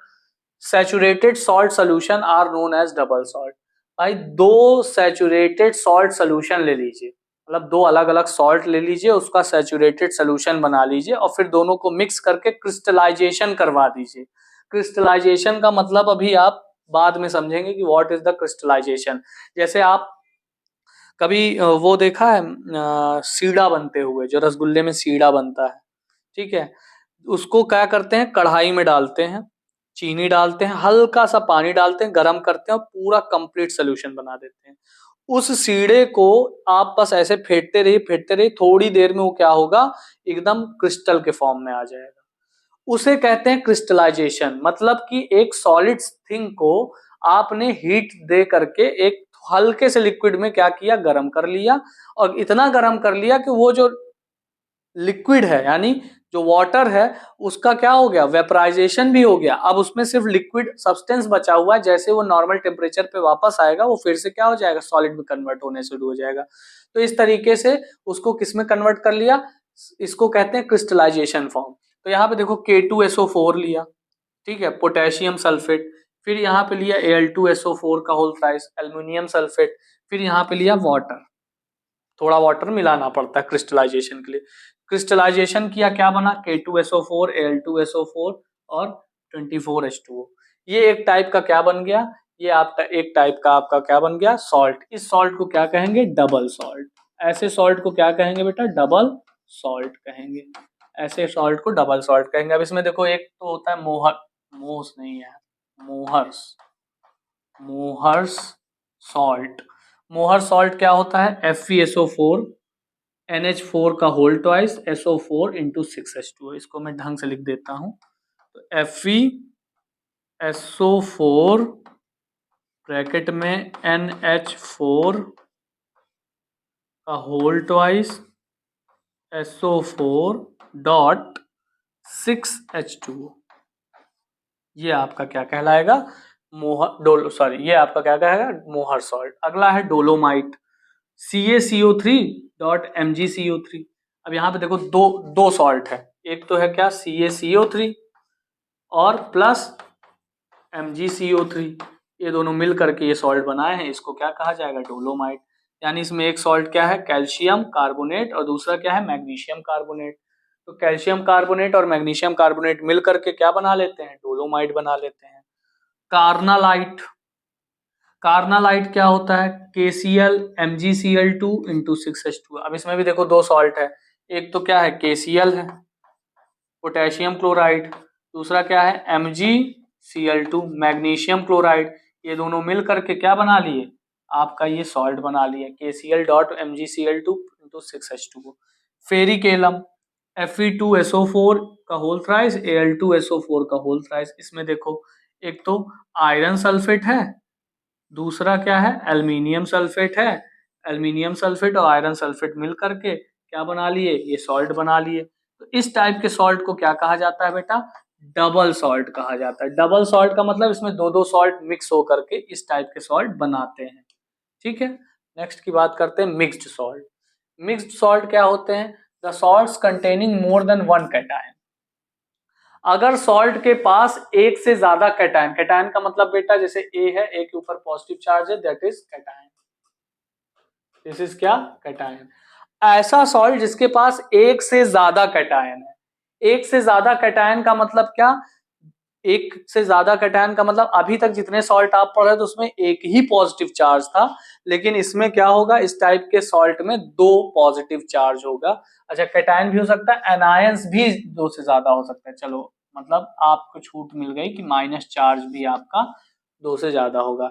saturated salt solution are known as double salt। भाई दो saturated salt solution ले लीजिए, मतलब दो अलग अलग सॉल्ट ले लीजिए, उसका सैचुरेटेड सोल्यूशन बना लीजिए और फिर दोनों को मिक्स करके क्रिस्टलाइजेशन करवा दीजिए। क्रिस्टलाइजेशन का मतलब अभी आप बाद में समझेंगे कि व्हाट इज द क्रिस्टलाइजेशन। जैसे आप कभी वो देखा है सीड़ा बनते हुए, जो रसगुल्ले में सीड़ा बनता है, ठीक है, उसको क्या करते हैं कढ़ाई में डालते हैं, चीनी डालते हैं, हल्का सा पानी डालते हैं, गरम करते हैं और पूरा कंप्लीट सोल्यूशन बना देते हैं। उस सीड़े को आप बस ऐसे फेंटते रहिए, थोड़ी देर में वो क्या होगा एकदम क्रिस्टल के फॉर्म में आ जाएगा। उसे कहते हैं क्रिस्टलाइजेशन, मतलब कि एक सॉलिड थिंग को आपने हीट दे करके एक हल्के से लिक्विड में क्या किया गर्म कर लिया, और इतना गर्म कर लिया कि वो जो लिक्विड है यानी जो वाटर है उसका क्या हो गया वेपराइजेशन भी हो गया। अब उसमें सिर्फ लिक्विड सब्सटेंस बचा हुआ है, जैसे वो नॉर्मल टेम्परेचर पे वापस आएगा वो फिर से क्या हो जाएगा सॉलिड में कन्वर्ट होने शुरू हो जाएगा। तो इस तरीके से उसको किस में कन्वर्ट कर लिया, इसको कहते हैं क्रिस्टलाइजेशन फॉर्म। तो यहाँ पे देखो K2SO4 लिया, ठीक है, पोटेशियम सल्फेट, फिर यहाँ पे लिया Al2SO4 का होल थ्राइस, एल्युमिनियम सल्फेट, फिर यहाँ पे लिया वाटर, थोड़ा वाटर मिलाना पड़ता है क्रिस्टलाइजेशन के लिए। क्रिस्टलाइजेशन किया क्या बना K2SO4 Al2SO4 और 24H2O। ये एक टाइप का क्या बन गया, ये आपका एक टाइप का आपका क्या बन गया सॉल्ट। इस सॉल्ट को क्या कहेंगे डबल सॉल्ट। ऐसे सॉल्ट को क्या कहेंगे बेटा डबल सॉल्ट कहेंगे, ऐसे सॉल्ट को डबल सॉल्ट कहेंगे। अब इसमें देखो एक तो होता है मोहर्स नहीं है मोहर्स सॉल्ट। मोहर सॉल्ट क्या होता है FeSO4 NH4 का होल ट्वाइस SO4 × 6H2O। इसको मैं ढंग से लिख देता हूं, तो FeSO4 ब्रैकेट में NH4 का whole twice SO4 dot 6H2O। ये आपका क्या कहलाएगा ये आपका क्या कहेगा मोहर सॉल्ट। अगला है डोलोमाइट CaCO3.MgCO3। अब यहाँ पे देखो दो सॉल्ट है, एक तो है क्या CaCO3 और प्लस MgCO3। ये दोनों मिल करके ये सॉल्ट बनाए हैं, इसको क्या कहा जाएगा, डोलोमाइट। यानी इसमें एक सॉल्ट क्या है, कैल्शियम कार्बोनेट, और दूसरा क्या है, मैग्नीशियम कार्बोनेट। तो कैल्शियम कार्बोनेट और मैग्नीशियम कार्बोनेट मिल करके क्या बना लेते हैं, डोलोमाइट बना लेते हैं। कार्नालाइट, कार्नालाइट क्या होता है, KCl MgCl2 इंटू 6H2। अब इसमें भी देखो दो सॉल्ट है, एक तो क्या है KCl है, पोटेशियम क्लोराइड, दूसरा क्या है MgCl2 मैग्नीशियम क्लोराइड। ये दोनों मिल करके क्या बना लिए, आपका ये सॉल्ट बना लिए, KCl dot MgCl2 into 6H2। Ferric alum Fe2SO4 का होल थ्राइस, Al2SO4 का होल थ्राइस। इसमें देखो एक तो आयरन सल्फेट है, दूसरा क्या है, एल्यूमिनियम सल्फेट है। एल्यूमिनियम सल्फेट और आयरन सल्फेट मिल करके क्या बना लिए, ये सॉल्ट बना लिए। तो इस टाइप के सॉल्ट को क्या कहा जाता है बेटा, डबल सॉल्ट कहा जाता है। डबल सॉल्ट का मतलब इसमें दो दो सॉल्ट मिक्स होकर के इस टाइप के सॉल्ट बनाते हैं। ठीक है, नेक्स्ट की बात करते हैं मिक्स्ड सॉल्ट। मिक्स्ड सॉल्ट क्या होते हैं, the salts containing more than one cation. अगर सॉल्ट के पास एक से ज्यादा कैटायन, कैटायन का मतलब बेटा जैसे ए है, ए के ऊपर पॉजिटिव चार्ज है, that is cation, this is क्या, कैटायन। ऐसा सॉल्ट जिसके पास एक से ज्यादा कैटायन है। एक से ज्यादा कैटायन का मतलब क्या, एक से ज्यादा कैटायन का मतलब अभी तक जितने सॉल्ट आप पढ़े तो उसमें एक ही पॉजिटिव चार्ज था, लेकिन इसमें क्या होगा, इस टाइप के सॉल्ट में दो पॉजिटिव चार्ज होगा। अच्छा, कैटायन भी हो सकता है, एनायंस भी दो से ज्यादा हो सकता है। चलो मतलब आपको छूट मिल गई कि माइनस चार्ज भी आपका दो से ज्यादा होगा।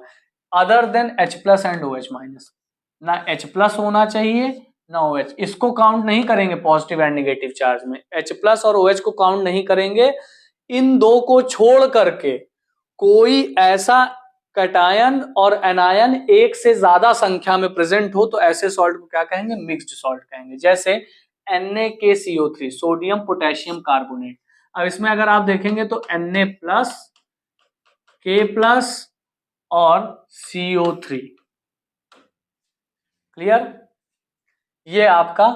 Other than H plus and OH minus, ना H प्लस होना चाहिए ना OH, इसको काउंट नहीं करेंगे पॉजिटिव एंड नेगेटिव चार्ज में। H प्लस और OH को काउंट नहीं करेंगे। इन दो को छोड़ करके कोई ऐसा कैटायन और एनायन एक से ज्यादा संख्या में प्रेजेंट हो तो ऐसे सॉल्ट को क्या कहेंगे, मिक्स्ड सॉल्ट कहेंगे। जैसे NaKCO3 सोडियम पोटेशियम कार्बोनेट। अब इसमें अगर आप देखेंगे तो Na प्लस, K प्लस और CO3, क्लियर, ये आपका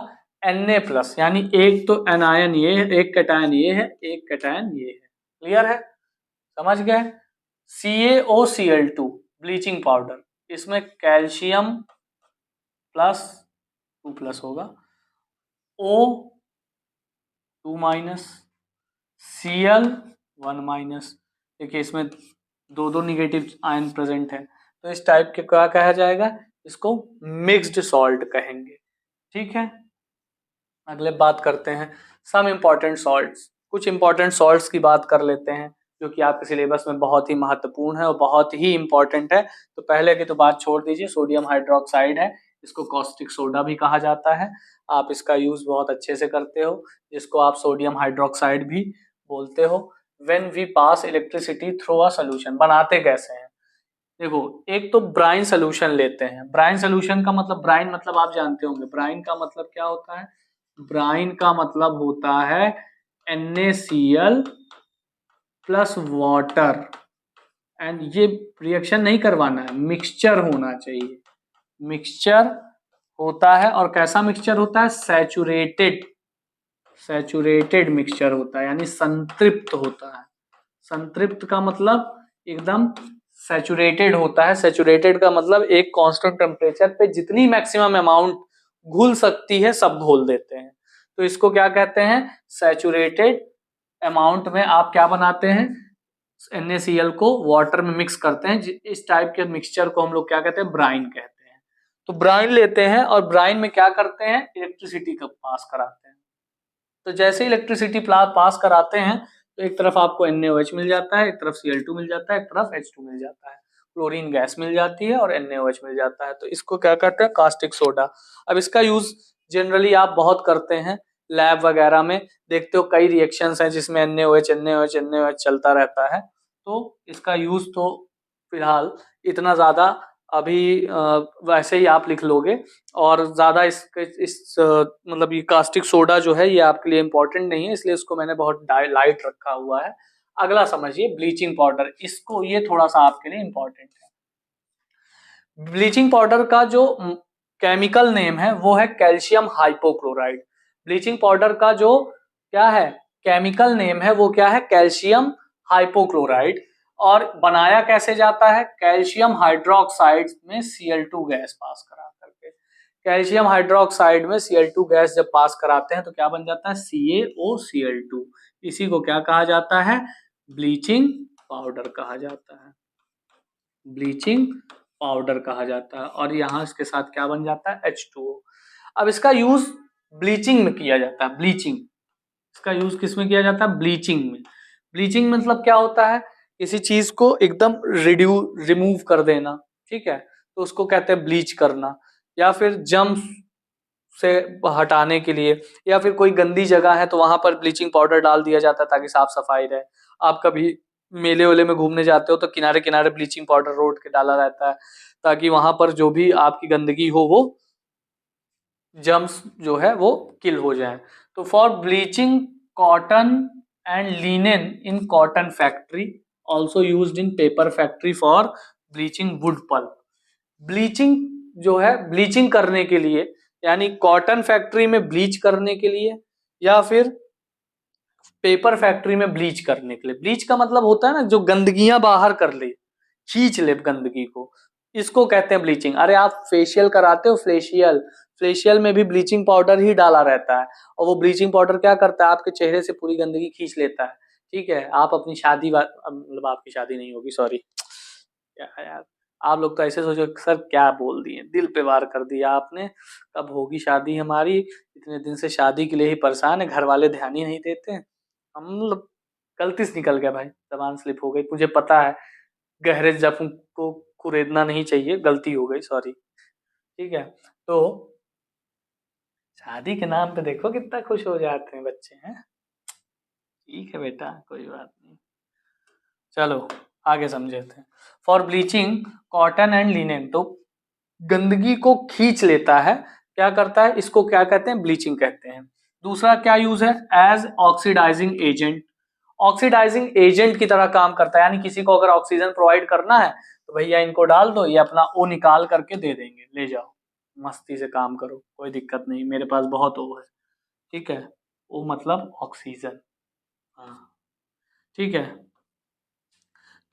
Na प्लस, यानी एक तो एनायन ये है, एक कैटायन ये है, एक कैटायन ये है, क्लियर है, समझ गए। CaOCl2 ब्लीचिंग पाउडर, इसमें कैल्शियम प्लस 2 प्लस होगा, O 2 माइनस, Cl 1 माइनस। देखिए इसमें दो दो निगेटिव आयन प्रेजेंट है, तो इस टाइप के क्या कहा जाएगा, इसको मिक्स्ड सॉल्ट कहेंगे। ठीक है, अगले बात करते हैं सम इम्पॉर्टेंट सॉल्ट्स। कुछ इंपॉर्टेंट सॉल्ट्स की बात कर लेते हैं जो कि आपके सिलेबस में बहुत ही महत्वपूर्ण है और बहुत ही इंपॉर्टेंट है। तो पहले की तो बात छोड़ दीजिए, सोडियम हाइड्रोक्साइड है, इसको कॉस्टिक सोडा भी कहा जाता है। आप इसका यूज बहुत अच्छे से करते हो, जिसको आप सोडियम हाइड्रोक्साइड भी बोलते हो। When we pass electricity through a solution, बनाते कैसे हैं, देखो एक तो ब्राइन सोल्यूशन लेते हैं। ब्राइन सोल्यूशन का मतलब, ब्राइन मतलब आप जानते होंगे, ब्राइन का मतलब क्या होता है, ब्राइन का मतलब होता है NaCl प्लस वाटर, एंड ये रिएक्शन नहीं करवाना है, मिक्सचर होना चाहिए। मिक्सचर होता है, और कैसा मिक्सचर होता है, सैचुरेटेड, सैचुरेटेड मिक्सचर होता है, यानी संतृप्त होता है। संतृप्त का मतलब एकदम सैचुरेटेड होता है। सैचुरेटेड का मतलब एक कांस्टेंट टेम्परेचर पे जितनी मैक्सिमम अमाउंट घुल सकती है सब घोल देते हैं, तो इसको क्या कहते हैं, सैचुरेटेड अमाउंट में आप क्या बनाते हैं, NaCl को वाटर में मिक्स करते हैं। इस टाइप के मिक्सचर को हम लोग क्या कहते हैं, ब्राइन कहते हैं। तो ब्राइन लेते हैं और ब्राइन में क्या करते हैं, इलेक्ट्रिसिटी का पास कराते हैं। तो जैसे इलेक्ट्रिसिटी पास कराते हैं तो एक तरफ आपको NaOH मिल जाता है, एक तरफ Cl2 मिल जाता है, एक तरफ H2 मिल जाता है, क्लोरीन गैस मिल जाती है और NaOH मिल जाता है। तो इसको क्या कहते हैं, कास्टिक सोडा। अब इसका यूज जनरली आप बहुत करते हैं, लैब वगैरह में देखते हो कई रिएक्शंस हैं जिसमें NaOH NaOH NaOH चलता रहता है। तो इसका यूज तो फिलहाल इतना ज्यादा अभी वैसे ही आप लिख लोगे, और ज्यादा मतलब ये कास्टिक सोडा जो है ये आपके लिए इंपॉर्टेंट नहीं है, इसलिए इसको मैंने बहुत लाइट रखा हुआ है। अगला समझिए ब्लीचिंग पाउडर, इसको ये थोड़ा सा आपके लिए इंपॉर्टेंट है। ब्लीचिंग पाउडर का जो केमिकल नेम है वो है कैल्शियम हाइपोक्लोराइड। ब्लीचिंग पाउडर का जो क्या है केमिकल नेम है वो क्या है, कैल्शियम हाइपोक्लोराइड। और बनाया कैसे जाता है, कैल्शियम हाइड्रोक्साइड में Cl2 गैस पास करा करके। कैल्शियम हाइड्रोक्साइड में Cl2 गैस जब पास कराते हैं तो क्या बन जाता है, CaOCl2। इसी को क्या कहा जाता है, ब्लीचिंग पाउडर कहा जाता है, ब्लीचिंग पाउडर कहा जाता है। और यहाँ इसके साथ क्या बन जाता है, H2O। अब इसका यूज ब्लीचिंग में किया जाता है, ब्लीचिंग, इसका यूज किस में किया जाता है, ब्लीचिंग में। ब्लीचिंग मतलब क्या होता है, किसी चीज को एकदम रिमूव कर देना, ठीक है, तो उसको कहते हैं ब्लीच करना। या फिर जम्स से हटाने के लिए, या फिर कोई गंदी जगह है तो वहां पर ब्लीचिंग पाउडर डाल दिया जाता है ताकि साफ सफाई रहे। आप कभी मेले वेले में घूमने जाते हो तो किनारे किनारे ब्लीचिंग पाउडर रोड के डाला रहता है ताकि वहां पर जो भी आपकी गंदगी हो वो जम्स जो है वो किल हो जाए। तो for bleaching cotton and linen in cotton factory, also used in paper factory for bleaching wood pulp. Bleaching जो है, ब्लीचिंग करने के लिए, यानी कॉटन फैक्ट्री में ब्लीच करने के लिए या फिर पेपर फैक्ट्री में ब्लीच करने के लिए। ब्लीच का मतलब होता है ना जो गंदगियां बाहर कर ले, खींच ले गंदगी को, इसको कहते हैं ब्लीचिंग। अरे आप फेशियल कराते हो, फेशियल, फेशियल में भी ब्लीचिंग पाउडर ही डाला रहता है और वो ब्लीचिंग पाउडर क्या करता है, आपके चेहरे से पूरी गंदगी खींच लेता है। ठीक है, आप अपनी शादी मतलब आपकी शादी नहीं होगी, सॉरी यार, आप लोग तो ऐसे सोचो सर क्या बोल दिए, दिल पे वार कर दिया आपने। कब होगी शादी हमारी, इतने दिन से शादी के लिए ही परेशान है, घर वाले ध्यान ही नहीं देते। हम लोग गलती से निकल गया भाई, जबान स्लिप हो गई, मुझे पता है गहरे जख्म को कुरेदना नहीं चाहिए, गलती हो गई, सॉरी। ठीक है, तो शादी के नाम पे देखो कितना खुश हो जाते हैं बच्चे हैं। ठीक है बेटा, कोई बात नहीं, चलो आगे समझते हैं। For bleaching cotton and linen, तो गंदगी को खींच लेता है, क्या करता है, इसको क्या कहते हैं, ब्लीचिंग कहते हैं। दूसरा क्या यूज है, as oxidising agent, oxidising agent की तरह काम करता है। यानी किसी को अगर ऑक्सीजन प्रोवाइड करना है तो भैया इनको डाल दो, ये अपना ओ निकाल करके दे देंगे, ले जाओ मस्ती से काम करो, कोई दिक्कत नहीं, मेरे पास बहुत ओ है। ठीक है, ओ मतलब ऑक्सीजन, हाँ ठीक है।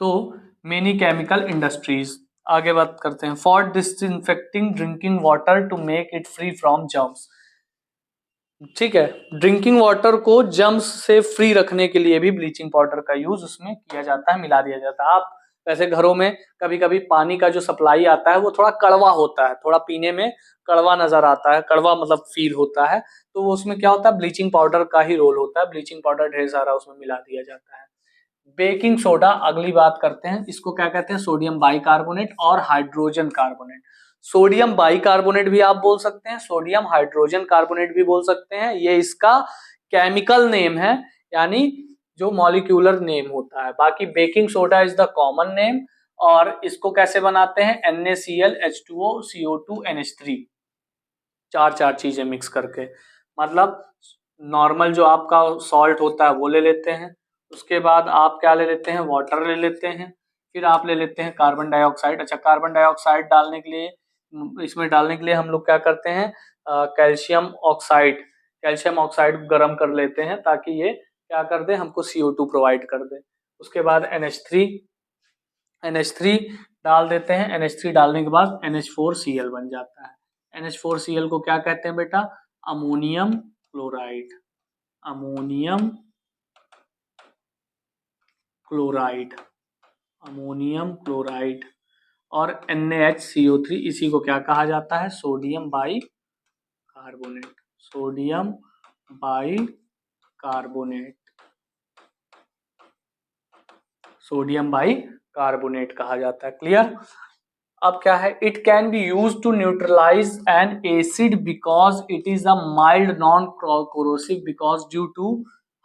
तो मेनी केमिकल इंडस्ट्रीज, आगे बात करते हैं। For disinfecting drinking water to make it free from germs, ठीक है, ड्रिंकिंग वाटर को जर्म्स से फ्री रखने के लिए भी ब्लीचिंग पाउडर का यूज उसमें किया जाता है, मिला दिया जाता है। आप वैसे घरों में कभी कभी पानी का जो सप्लाई आता है वो थोड़ा कड़वा होता है, थोड़ा पीने में कड़वा नजर आता है, कड़वा मतलब फील होता है, तो वो उसमें क्या होता है, ब्लीचिंग पाउडर का ही रोल होता है, ब्लीचिंग पाउडर ढेर सारा उसमें मिला दिया जाता है। बेकिंग सोडा, अगली बात करते हैं, इसको क्या कहते हैं, सोडियम बाइकार्बोनेट और हाइड्रोजन कार्बोनेट। सोडियम बाइकार्बोनेट भी आप बोल सकते हैं, सोडियम हाइड्रोजन कार्बोनेट भी बोल सकते हैं, ये इसका केमिकल नेम है, यानी जो मॉलिक्यूलर नेम होता है। बाकी baking soda is the common name, और इसको कैसे बनाते हैं, NaCl H2O CO2 NH3, चार चार चीजें मिक्स करके, मतलब नॉर्मल जो आपका सॉल्ट होता है वो ले लेते हैं, उसके बाद आप क्या ले लेते हैं, वाटर ले लेते हैं, फिर आप ले लेते हैं कार्बन डाइऑक्साइड। अच्छा, कार्बन डाइऑक्साइड डालने के लिए, इसमें डालने के लिए हम लोग क्या करते हैं, कैल्शियम ऑक्साइड, कैल्शियम ऑक्साइड गर्म कर लेते हैं ताकि ये क्या कर दे, हमको CO2 प्रोवाइड कर दे। उसके बाद NH3 डाल देते हैं, NH3 डालने के बाद NH4Cl बन जाता है। NH4Cl को क्या कहते हैं बेटा, ammonium chloride, ammonium chloride, ammonium chloride. और NaHCO3, इसी को क्या कहा जाता है, sodium bicarbonate, sodium bicarbonate, sodium bicarbonate कहा जाता है। क्लियर। अब क्या है, it can be use to neutralise an acid because it is a mild non corrosive because due to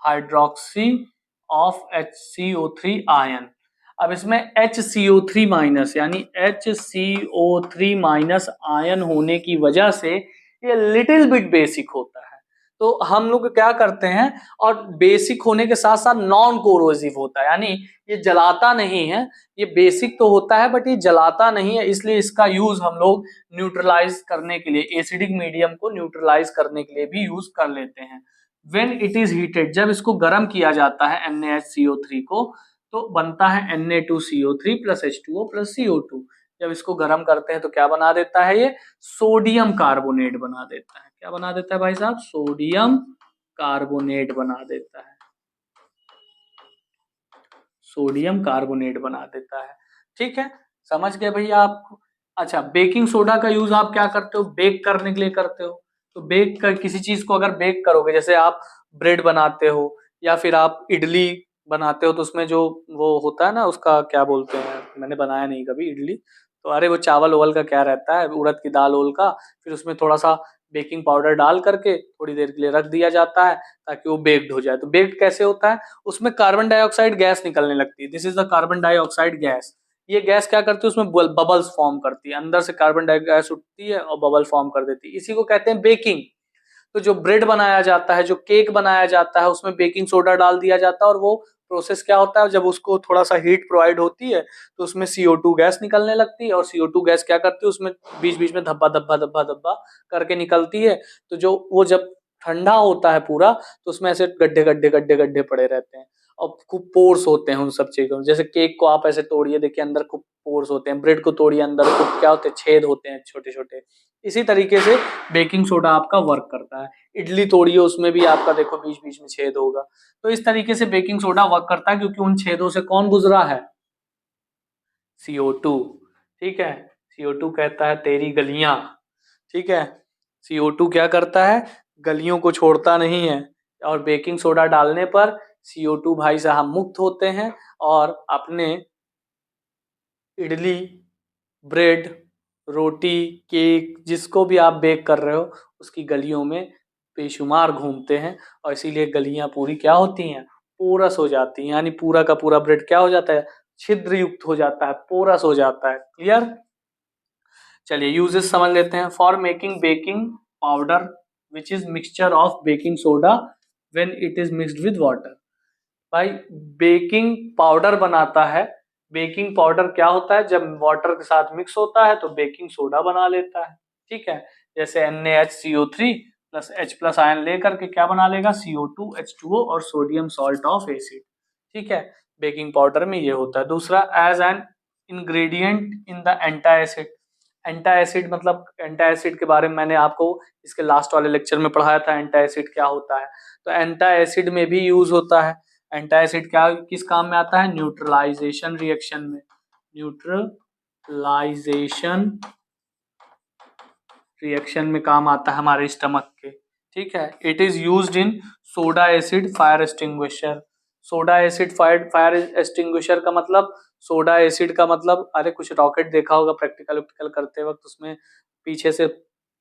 hydroxy of HCO3 ion. अब इसमें HCO3 minus यानी HCO3 minus ion होने की वजह से ये लिटिल बिट बेसिक होता है, तो हम लोग क्या करते हैं, और बेसिक होने के साथ साथ नॉन कोरोसिव होता है, यानी ये जलाता नहीं है, ये बेसिक तो होता है बट ये जलाता नहीं है, इसलिए इसका यूज हम लोग न्यूट्रलाइज करने के लिए, एसिडिक मीडियम को न्यूट्रलाइज करने के लिए भी यूज कर लेते हैं। व्हेन इट इज हीटेड, जब इसको गर्म किया जाता है NaHCO3 को, तो बनता है Na2CO3 plus H2O plus CO2। जब इसको गर्म करते हैं तो क्या बना देता है, ये सोडियम कार्बोनेट बना देता है। क्या बना देता है भाई साहब, सोडियम कार्बोनेट बना देता है, सोडियम कार्बोनेट बना देता है। ठीक है, समझ गए भैया आप। अच्छा, बेकिंग सोडा का यूज आप क्या करते हो, बेक करने के लिए करते हो। तो बेक कर, किसी चीज को अगर बेक करोगे, जैसे आप ब्रेड बनाते हो या फिर आप इडली बनाते हो, तो उसमें जो वो होता है ना, उसका क्या बोलते हैं, मैंने बनाया नहीं कभी इडली, तो अरे वो चावल ओवल का क्या रहता है, उड़द की दाल ओल का, फिर उसमें थोड़ा सा बेकिंग पाउडर डाल करके थोड़ी देर के लिए रख दिया जाता है ताकि वो बेक्ड हो जाए। तो बेक्ड कैसे होता है, उसमें कार्बन डाइऑक्साइड गैस निकलने लगती है। This is the carbon dioxide gas. ये गैस क्या करती है, उसमें बबल्स फॉर्म करती है, अंदर से कार्बन डाइऑक्साइड गैस उठती है और बबल फॉर्म कर देती है, इसी को कहते हैं बेकिंग। तो जो ब्रेड बनाया जाता है, जो केक बनाया जाता है, उसमें बेकिंग सोडा डाल दिया जाता है, और वो प्रोसेस क्या होता है, जब उसको थोड़ा सा हीट प्रोवाइड होती है तो उसमें CO2 गैस निकलने लगती है, और CO2 गैस क्या करती है, उसमें बीच बीच में धब्बा धब्बा धब्बा धब्बा करके निकलती है। तो जो वो जब ठंडा होता है पूरा, तो उसमें ऐसे गड्ढे गड्ढे गड्ढे गड्ढे पड़े रहते हैं, और खूब पोर्स होते हैं उन सब चीजों में। जैसे केक को आप ऐसे तोड़िए, देखिए अंदर खूब पोर्स होते हैं, ब्रेड को तोड़िए, अंदर खूब क्या होते हैं, छेद होते हैं छोटे छोटे। इसी तरीके से बेकिंग सोडा आपका वर्क करता है। इडली तोड़िए, उसमें भी आपका देखो बीच बीच में छेद होगा। तो इस तरीके से बेकिंग सोडा वर्क करता है, क्योंकि उन छेदों से कौन गुजरा है, CO2। ठीक है, CO2 कहता है तेरी गलियां। ठीक है, CO2 क्या करता है, गलियों को छोड़ता नहीं है, और बेकिंग सोडा डालने पर CO2 भाई साहब मुक्त होते हैं, और अपने इडली, ब्रेड, रोटी, केक, जिसको भी आप बेक कर रहे हो, उसकी गलियों में बेशुमार घूमते हैं, और इसीलिए गलियां पूरी क्या होती हैं, पोरस हो जाती हैं। यानी पूरा का पूरा ब्रेड क्या हो जाता है, छिद्र युक्त हो जाता है, पोरस हो जाता है। क्लियर। चलिए यूजेस समझ लेते हैं। For making baking powder which is mixture of baking soda when it is mixed with water. भाई बेकिंग पाउडर बनाता है, बेकिंग पाउडर क्या होता है, जब वाटर के साथ मिक्स होता है तो बेकिंग सोडा बना लेता है। ठीक है, जैसे NaHCO3 plus H plus ion लेकर के क्या बना लेगा, CO2 H2O और सोडियम सॉल्ट ऑफ एसिड। ठीक है, बेकिंग पाउडर में ये होता है। दूसरा, as an ingredient in the antacid. Antacid मतलब, एंटा एसिड के बारे में मैंने आपको इसके लास्ट वाले लेक्चर में पढ़ाया था, एंटा एसिड क्या होता है। तो एंटा एसिड में भी यूज होता है। एंटा एसिड क्या किस काम में आता है, न्यूट्रलाइजेशन रिएक्शन में, न्यूट्रलाइजेशन रिएक्शन में काम आता है हमारे स्टमक के। ठीक है, it is used in soda acid fire extinguisher. Soda acid fire extinguisher का मतलब, सोडा एसिड का मतलब, अरे कुछ रॉकेट देखा होगा प्रैक्टिकल वैक्टिकल करते वक्त, उसमें पीछे से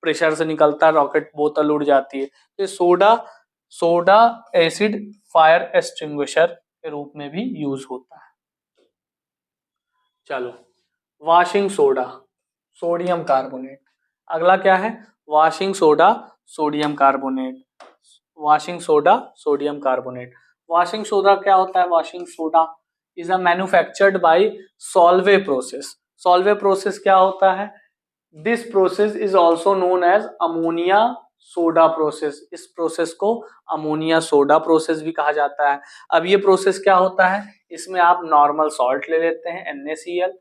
प्रेशर से निकलता है रॉकेट, बोतल उड़ जाती है। तो soda soda acid fire extinguisher के रूप में भी यूज होता है। चलो, वॉशिंग सोडा, सोडियम कार्बोनेट। अगला क्या है, washing soda, sodium carbonate. Washing soda, sodium carbonate. Washing soda क्या होता है, washing soda is a manufactured by Solvay process. Solvay process क्या होता है, this process is also known as ammonia soda process. इस प्रोसेस को अमोनिया सोडा प्रोसेस भी कहा जाता है। अब ये प्रोसेस क्या होता है, इसमें आप नॉर्मल सॉल्ट ले लेते हैं NaCl,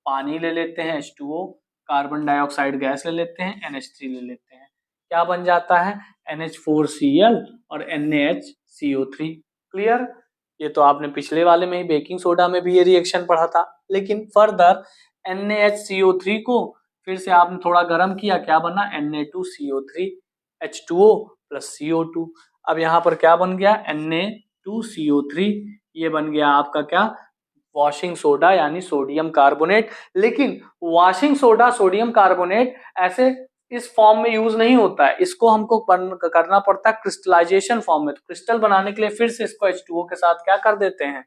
पानी ले लेते हैं H2O, कार्बन डाइऑक्साइड गैस ले लेते हैं NH3 ले लेते हैं, क्या बन जाता है, NH4Cl और NaHCO3। क्लियर। ये तो आपने पिछले वाले में ही बेकिंग सोडा में भी ये रिएक्शन पढ़ा था। लेकिन फर्दर NaHCO3 को फिर से आपने थोड़ा गर्म किया, क्या बना, Na2CO3 H2O प्लस CO2। अब यहाँ पर क्या बन गया, Na2CO3, ये बन गया आपका क्या, वॉशिंग सोडा यानी सोडियम कार्बोनेट। लेकिन वॉशिंग सोडा सोडियम कार्बोनेट ऐसे इस फॉर्म में यूज नहीं होता है, इसको हमको करना पड़ता है क्रिस्टलाइजेशन फॉर्म में। तो क्रिस्टल बनाने के लिए फिर से इसको H2O के साथ क्या कर देते हैं,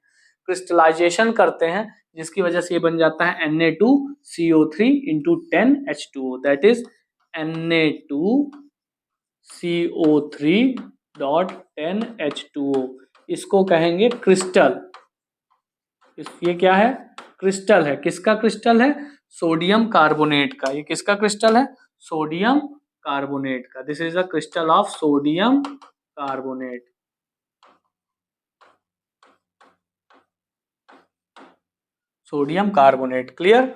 क्रिस्टलाइजेशन करते हैं, जिसकी वजह से ये बन जाता है Na2CO3 into 10H2O, that is Na2CO3 dot 10H2O। इसको कहेंगे क्रिस्टल। ये क्या है, क्रिस्टल है। किसका क्रिस्टल है, सोडियम कार्बोनेट का। ये किसका क्रिस्टल है, सोडियम कार्बोनेट का। This is a crystal of sodium carbonate. Sodium carbonate. Clear.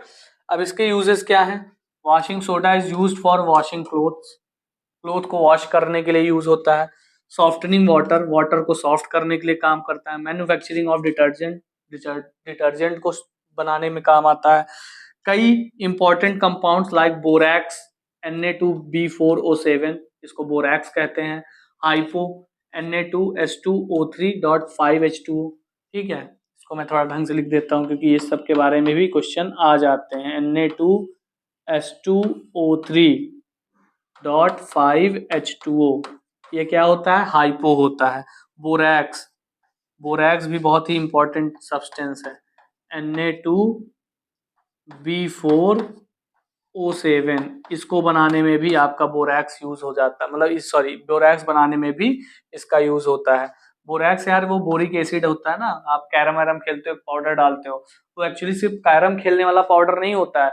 अब इसके यूजेस क्या हैं? Washing soda is used for washing clothes, cloth को वॉश करने के लिए यूज होता है। सॉफ्टनिंग वाटर, वाटर को सॉफ्ट करने के लिए काम करता है। मैन्युफैक्चरिंग ऑफ डिटर्जेंट, डिटर्जेंट को बनाने में काम आता है। कई important compounds like borax, Na2B4O7, इसको बोरैक्स कहते हैं। Hypo, Na2S2O3.5H2O। ठीक है, इसको मैं थोड़ा ढंग से लिख देता हूँ क्योंकि ये सब के बारे में भी क्वेश्चन आ जाते हैं। Na2S2O3.5H2O, ये क्या होता है? हाइपो होता है। बोरैक्स, बोरैक्स भी बहुत ही इंपॉर्टेंट सब्सटेंस है। Na2B4O7, इसको बनाने में भी आपका बोरैक्स यूज हो जाता है, मतलब सॉरी, बोरैक्स बनाने में भी इसका यूज होता है। बोरैक्स यार वो बोरिक एसिड होता है ना, आप कैरम वैरम खेलते हो पाउडर डालते हो, तो एक्चुअली सिर्फ कैरम खेलने वाला पाउडर नहीं होता है,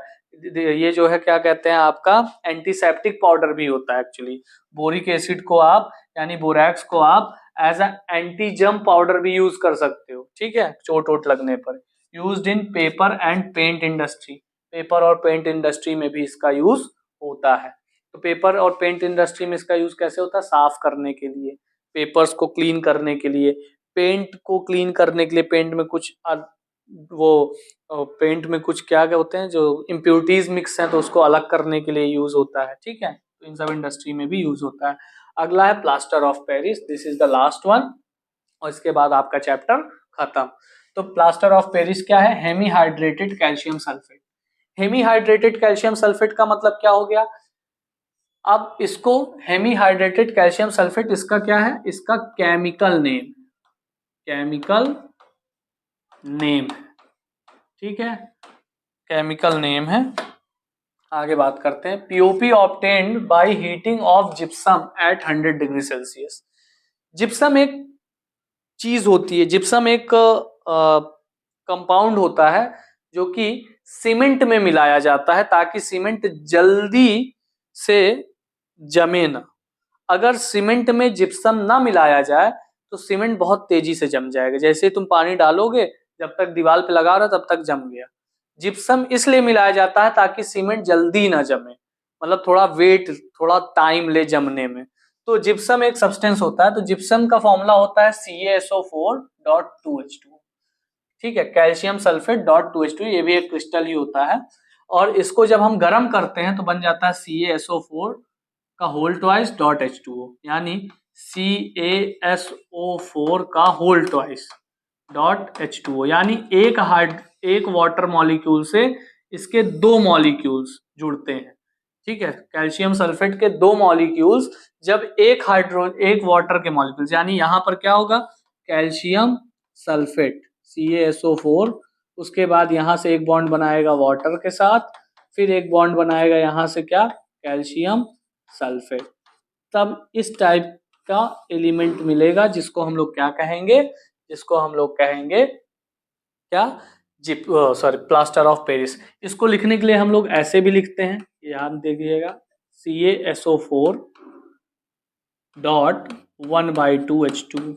ये जो है क्या कहते हैं आपका एंटीसेप्टिक पाउडर भी होता है एक्चुअली। बोरिक एसिड को आप यानी बोरैक्स को आप as a anti germ powder भी यूज कर सकते हो। ठीक है, चोट वोट लगने पर। Used in paper and paint industry, paper और पेंट इंडस्ट्री में भी इसका यूज होता है। तो पेपर और पेंट इंडस्ट्री में इसका यूज कैसे होता है? साफ करने के लिए, पेपर्स को क्लीन करने के लिए, पेंट को क्लीन करने के लिए, पेंट में कुछ वो पेंट में कुछ क्या क्या होते हैं जो इम्प्योरिटीज मिक्स हैं तो उसको अलग करने के लिए यूज होता है। ठीक है, तो इन सब इंडस्ट्री में भी यूज होता है। अगला है plaster of Paris, this is the last one, और इसके बाद आपका चैप्टर खत्म। तो प्लास्टर ऑफ पेरिस क्या है? हेमीहाइड्रेटेड कैल्शियम सल्फेट। हेमीहाइड्रेटेड कैल्शियम सल्फेट का मतलब क्या हो गया? अब इसको हेमीहाइड्रेटेड कैल्शियम सल्फेट, इसका क्या है? इसका केमिकल नेम, केमिकल नेम है। ठीक है, केमिकल नेम है। आगे बात करते हैं। POP obtained by heating of gypsum at 100 degree Celsius. Gypsum एक चीज होती है, जिप्सम एक कंपाउंड होता है जो कि सीमेंट में मिलाया जाता है ताकि सीमेंट जल्दी से जमे ना। अगर सीमेंट में जिप्सम ना मिलाया जाए तो सीमेंट बहुत तेजी से जम जाएगा। जैसे तुम पानी डालोगे, जब तक दीवार पे लगा रहा तब तक जम गया। जिप्सम इसलिए मिलाया जाता है ताकि सीमेंट जल्दी ना जमे, मतलब थोड़ा वेट, थोड़ा टाइम ले जमने में। तो जिप्सम एक सब्सटेंस होता है, तो जिप्सम का फॉर्मूला होता है CaSO4.2H2। ठीक है, कैल्शियम सल्फेट डॉट 2H2, ये भी एक क्रिस्टल ही होता है। और इसको जब हम गर्म करते हैं तो बन जाता है CaSO4 का होल ट्वाइस डॉट H2O, यानी CaSO4 का होल ट्वाइस डॉट H2O, यानी एक वाटर मॉलिक्यूल से इसके दो मॉलिक्यूल्स जुड़ते हैं। ठीक है, कैल्शियम सल्फेट के दो मॉलिक्यूल्स जब एक वाटर के मॉलिक्यूल्स, यानी यहां पर क्या होगा? कैल्शियम सल्फेट CaSO4, उसके बाद यहां से एक बॉन्ड बनाएगा वाटर के साथ, फिर एक बॉन्ड बनाएगा यहां से क्या? Calcium sulphate. तब इस टाइप का एलिमेंट मिलेगा जिसको हम लोग क्या कहेंगे? जिसको हम लोग कहेंगे क्या? Zip sorry, plaster of Paris. इसको लिखने के लिए हम लोग ऐसे भी लिखते हैं, याद देखिएगा, CaSO4 डॉट 1/2H2,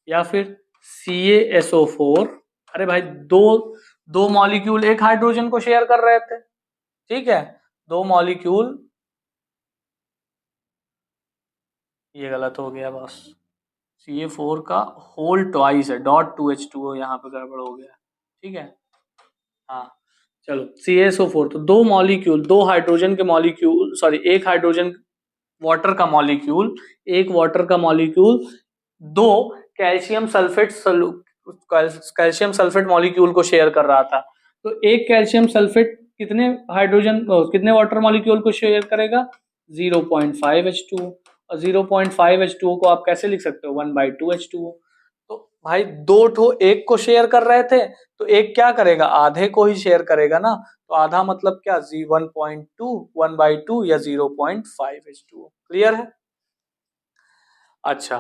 या फिर CaSO4, अरे भाई दो दो मॉलिक्यूल एक हाइड्रोजन को शेयर कर रहे थे। ठीक है, दो मॉलिक्यूल, ये गलत हो गया बस, Ca4 का होल ट्वाइस है, डॉट 2H2O यहाँ पे गड़बड़ हो गया। ठीक है, हाँ चलो, CaSO4, तो दो मॉलिक्यूल, दो हाइड्रोजन के मॉलिक्यूल, सॉरी एक हाइड्रोजन वाटर का मॉलिक्यूल, एक वाटर का मॉलिक्यूल दो कैल्शियम सल्फेट मॉलिक्यूल को शेयर कर रहा था। तो एक कैल्शियम सल्फेट कितने वाटर मॉलिक्यूल को शेयर करेगा? 0.5H2O। और 0.5H2O को आप कैसे लिख सकते हो? 1/2H2O। तो भाई दो ठो एक को शेयर कर रहे थे, तो एक क्या करेगा? आधे को ही शेयर करेगा ना, तो आधा मतलब क्या? 1.2, 1/2 या 0.5H2O। क्लियर है? अच्छा,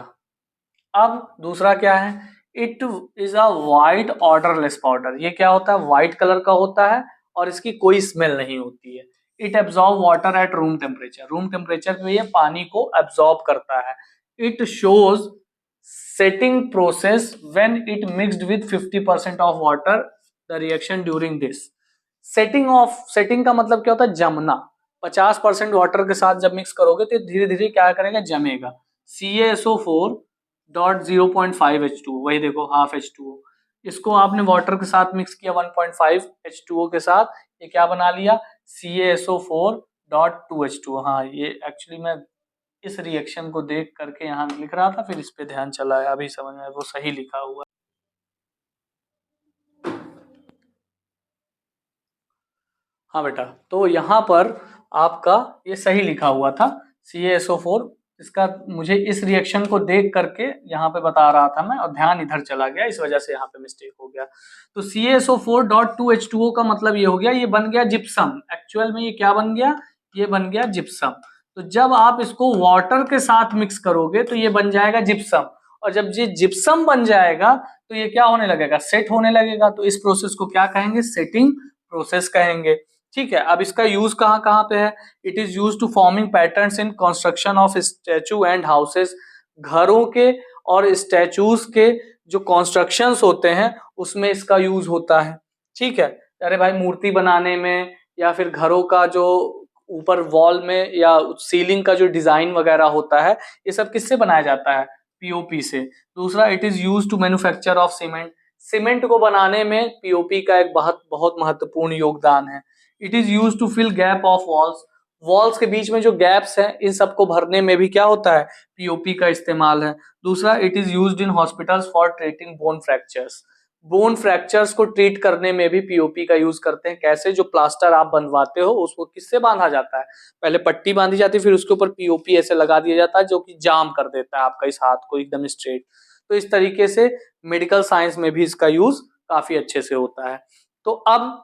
अब दूसरा क्या है? It is a white odourless powder. ये क्या होता है? व्हाइट कलर का होता है और इसकी कोई स्मेल नहीं होती है। It absorb water at room temperature, room temperature में ये पानी को एब्जॉर्ब करता है। It shows setting process when it mixed with 50% of water the reaction during this. Setting का मतलब क्या होता है, जमना। 50% वाटर के साथ जब मिक्स करोगे तो धीरे धीरे क्या करेगा, जमेगा। CaSO4.0.5H2, वही देखो हाफ H2O, इसको आपने वाटर के साथ मिक्स किया 1.5 H2O के साथ, ये क्या बना लिया, CaSO4.2H2O। हाँ, ये एक्चुअली मैं इस रिएक्शन को देख करके यहाँ लिख रहा था, फिर इस पे ध्यान चला है, अभी समझ में वो सही लिखा हुआ है। हाँ बेटा, तो यहाँ पर आपका ये सही लिखा हुआ था CaSO4। इसका मुझे इस रिएक्शन को देख करके यहाँ पे बता रहा था मैं, और ध्यान इधर चला गया, इस वजह से यहाँ पे मिस्टेक हो गया। तो CaSO4.2H2O का मतलब ये हो गया, ये बन गया जिप्सम। एक्चुअल में ये क्या बन गया, ये बन गया जिप्सम। तो जब आप इसको वाटर के साथ मिक्स करोगे तो ये बन जाएगा जिप्सम, और जब ये जिप्सम बन जाएगा तो ये क्या होने लगेगा, सेट होने लगेगा। तो इस प्रोसेस को क्या कहेंगे, सेटिंग प्रोसेस कहेंगे। ठीक है, अब इसका यूज कहाँ कहाँ पे है, it is use to forming patterns in construction of statue and houses. घरों के और स्टैचूज के जो कंस्ट्रक्शंस होते हैं उसमें इसका यूज होता है। ठीक है, अरे भाई मूर्ति बनाने में, या फिर घरों का जो ऊपर वॉल में या सीलिंग का जो डिजाइन वगैरह होता है, ये सब किससे बनाया जाता है, पीओपी से। दूसरा, it is use to manufacture of cement. Cement को बनाने में पीओपी का एक बहुत बहुत महत्वपूर्ण योगदान है। It is use to fill gap of walls. Walls के बीच में जो गैप्स हैं, इन सबको भरने में भी क्या होता है, पीओपी का इस्तेमाल है। दूसरा, it is used in hospitals for treating bone fractures. Bone fractures को ट्रीट करने में भी पीओपी का यूज करते हैं। कैसे, जो प्लास्टर आप बनवाते हो उसको किससे बांधा जाता है, पहले पट्टी बांधी जाती है, फिर उसके ऊपर पीओपी ऐसे लगा दिया जाता है जो कि जाम कर देता है आपका इस हाथ को एकदम स्ट्रेट। तो इस तरीके से मेडिकल साइंस में भी इसका यूज काफी अच्छे से होता है। तो अब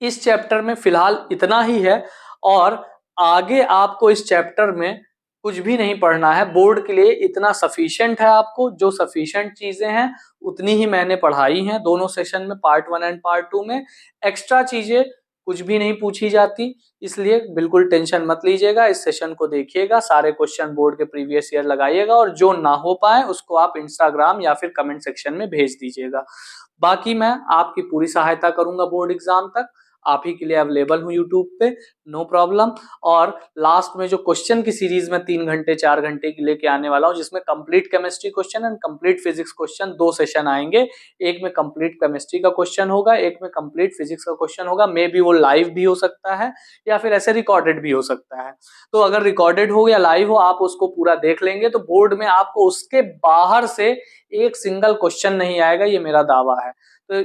इस चैप्टर में फिलहाल इतना ही है, और आगे आपको इस चैप्टर में कुछ भी नहीं पढ़ना है। बोर्ड के लिए इतना सफिशिएंट है, आपको जो सफिशिएंट चीजें हैं उतनी ही मैंने पढ़ाई हैं दोनों सेशन में, पार्ट 1 एंड पार्ट 2 में। एक्स्ट्रा चीजें कुछ भी नहीं पूछी जाती, इसलिए बिल्कुल टेंशन मत लीजिएगा। इस सेशन को देखिएगा, सारे क्वेश्चन बोर्ड के प्रीवियस ईयर लगाइएगा, और जो ना हो पाए उसको आप इंस्टाग्राम या फिर कमेंट सेक्शन में भेज दीजिएगा। बाकी मैं आपकी पूरी सहायता करूंगा बोर्ड एग्जाम तक, आप ही के लिए अवेलेबल हूँ यूट्यूब पे, नो प्रॉब्लम। और लास्ट में जो क्वेश्चन की सीरीज में 3 घंटे 4 घंटे की लेके आने वाला हूँ, जिसमें complete chemistry question and complete physics question, 2 session आएंगे। एक में कंप्लीट केमिस्ट्री का क्वेश्चन होगा, एक में कंप्लीट फिजिक्स का क्वेश्चन होगा। मे बी वो लाइव भी हो सकता है या फिर ऐसे रिकॉर्डेड भी हो सकता है। तो अगर रिकॉर्डेड हो या लाइव हो, आप उसको पूरा देख लेंगे तो बोर्ड में आपको उसके बाहर से एक सिंगल क्वेश्चन नहीं आएगा, ये मेरा दावा है। तो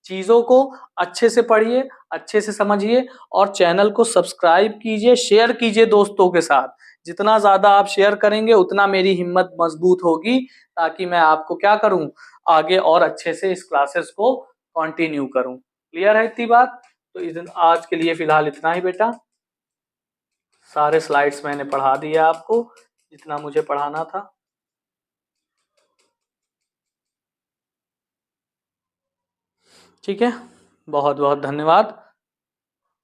चीजों को अच्छे से पढ़िए, अच्छे से समझिए, और चैनल को सब्सक्राइब कीजिए, शेयर कीजिए दोस्तों के साथ। जितना ज्यादा आप शेयर करेंगे उतना मेरी हिम्मत मजबूत होगी, ताकि मैं आपको क्या करूं, आगे और अच्छे से इस क्लासेस को कंटिन्यू करूं। क्लियर है इतनी बात? तो आज के लिए फिलहाल इतना ही बेटा। सारे स्लाइड्स मैंने पढ़ा दिया आपको जितना मुझे पढ़ाना था। ठीक है, बहुत बहुत धन्यवाद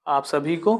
आप सभी को।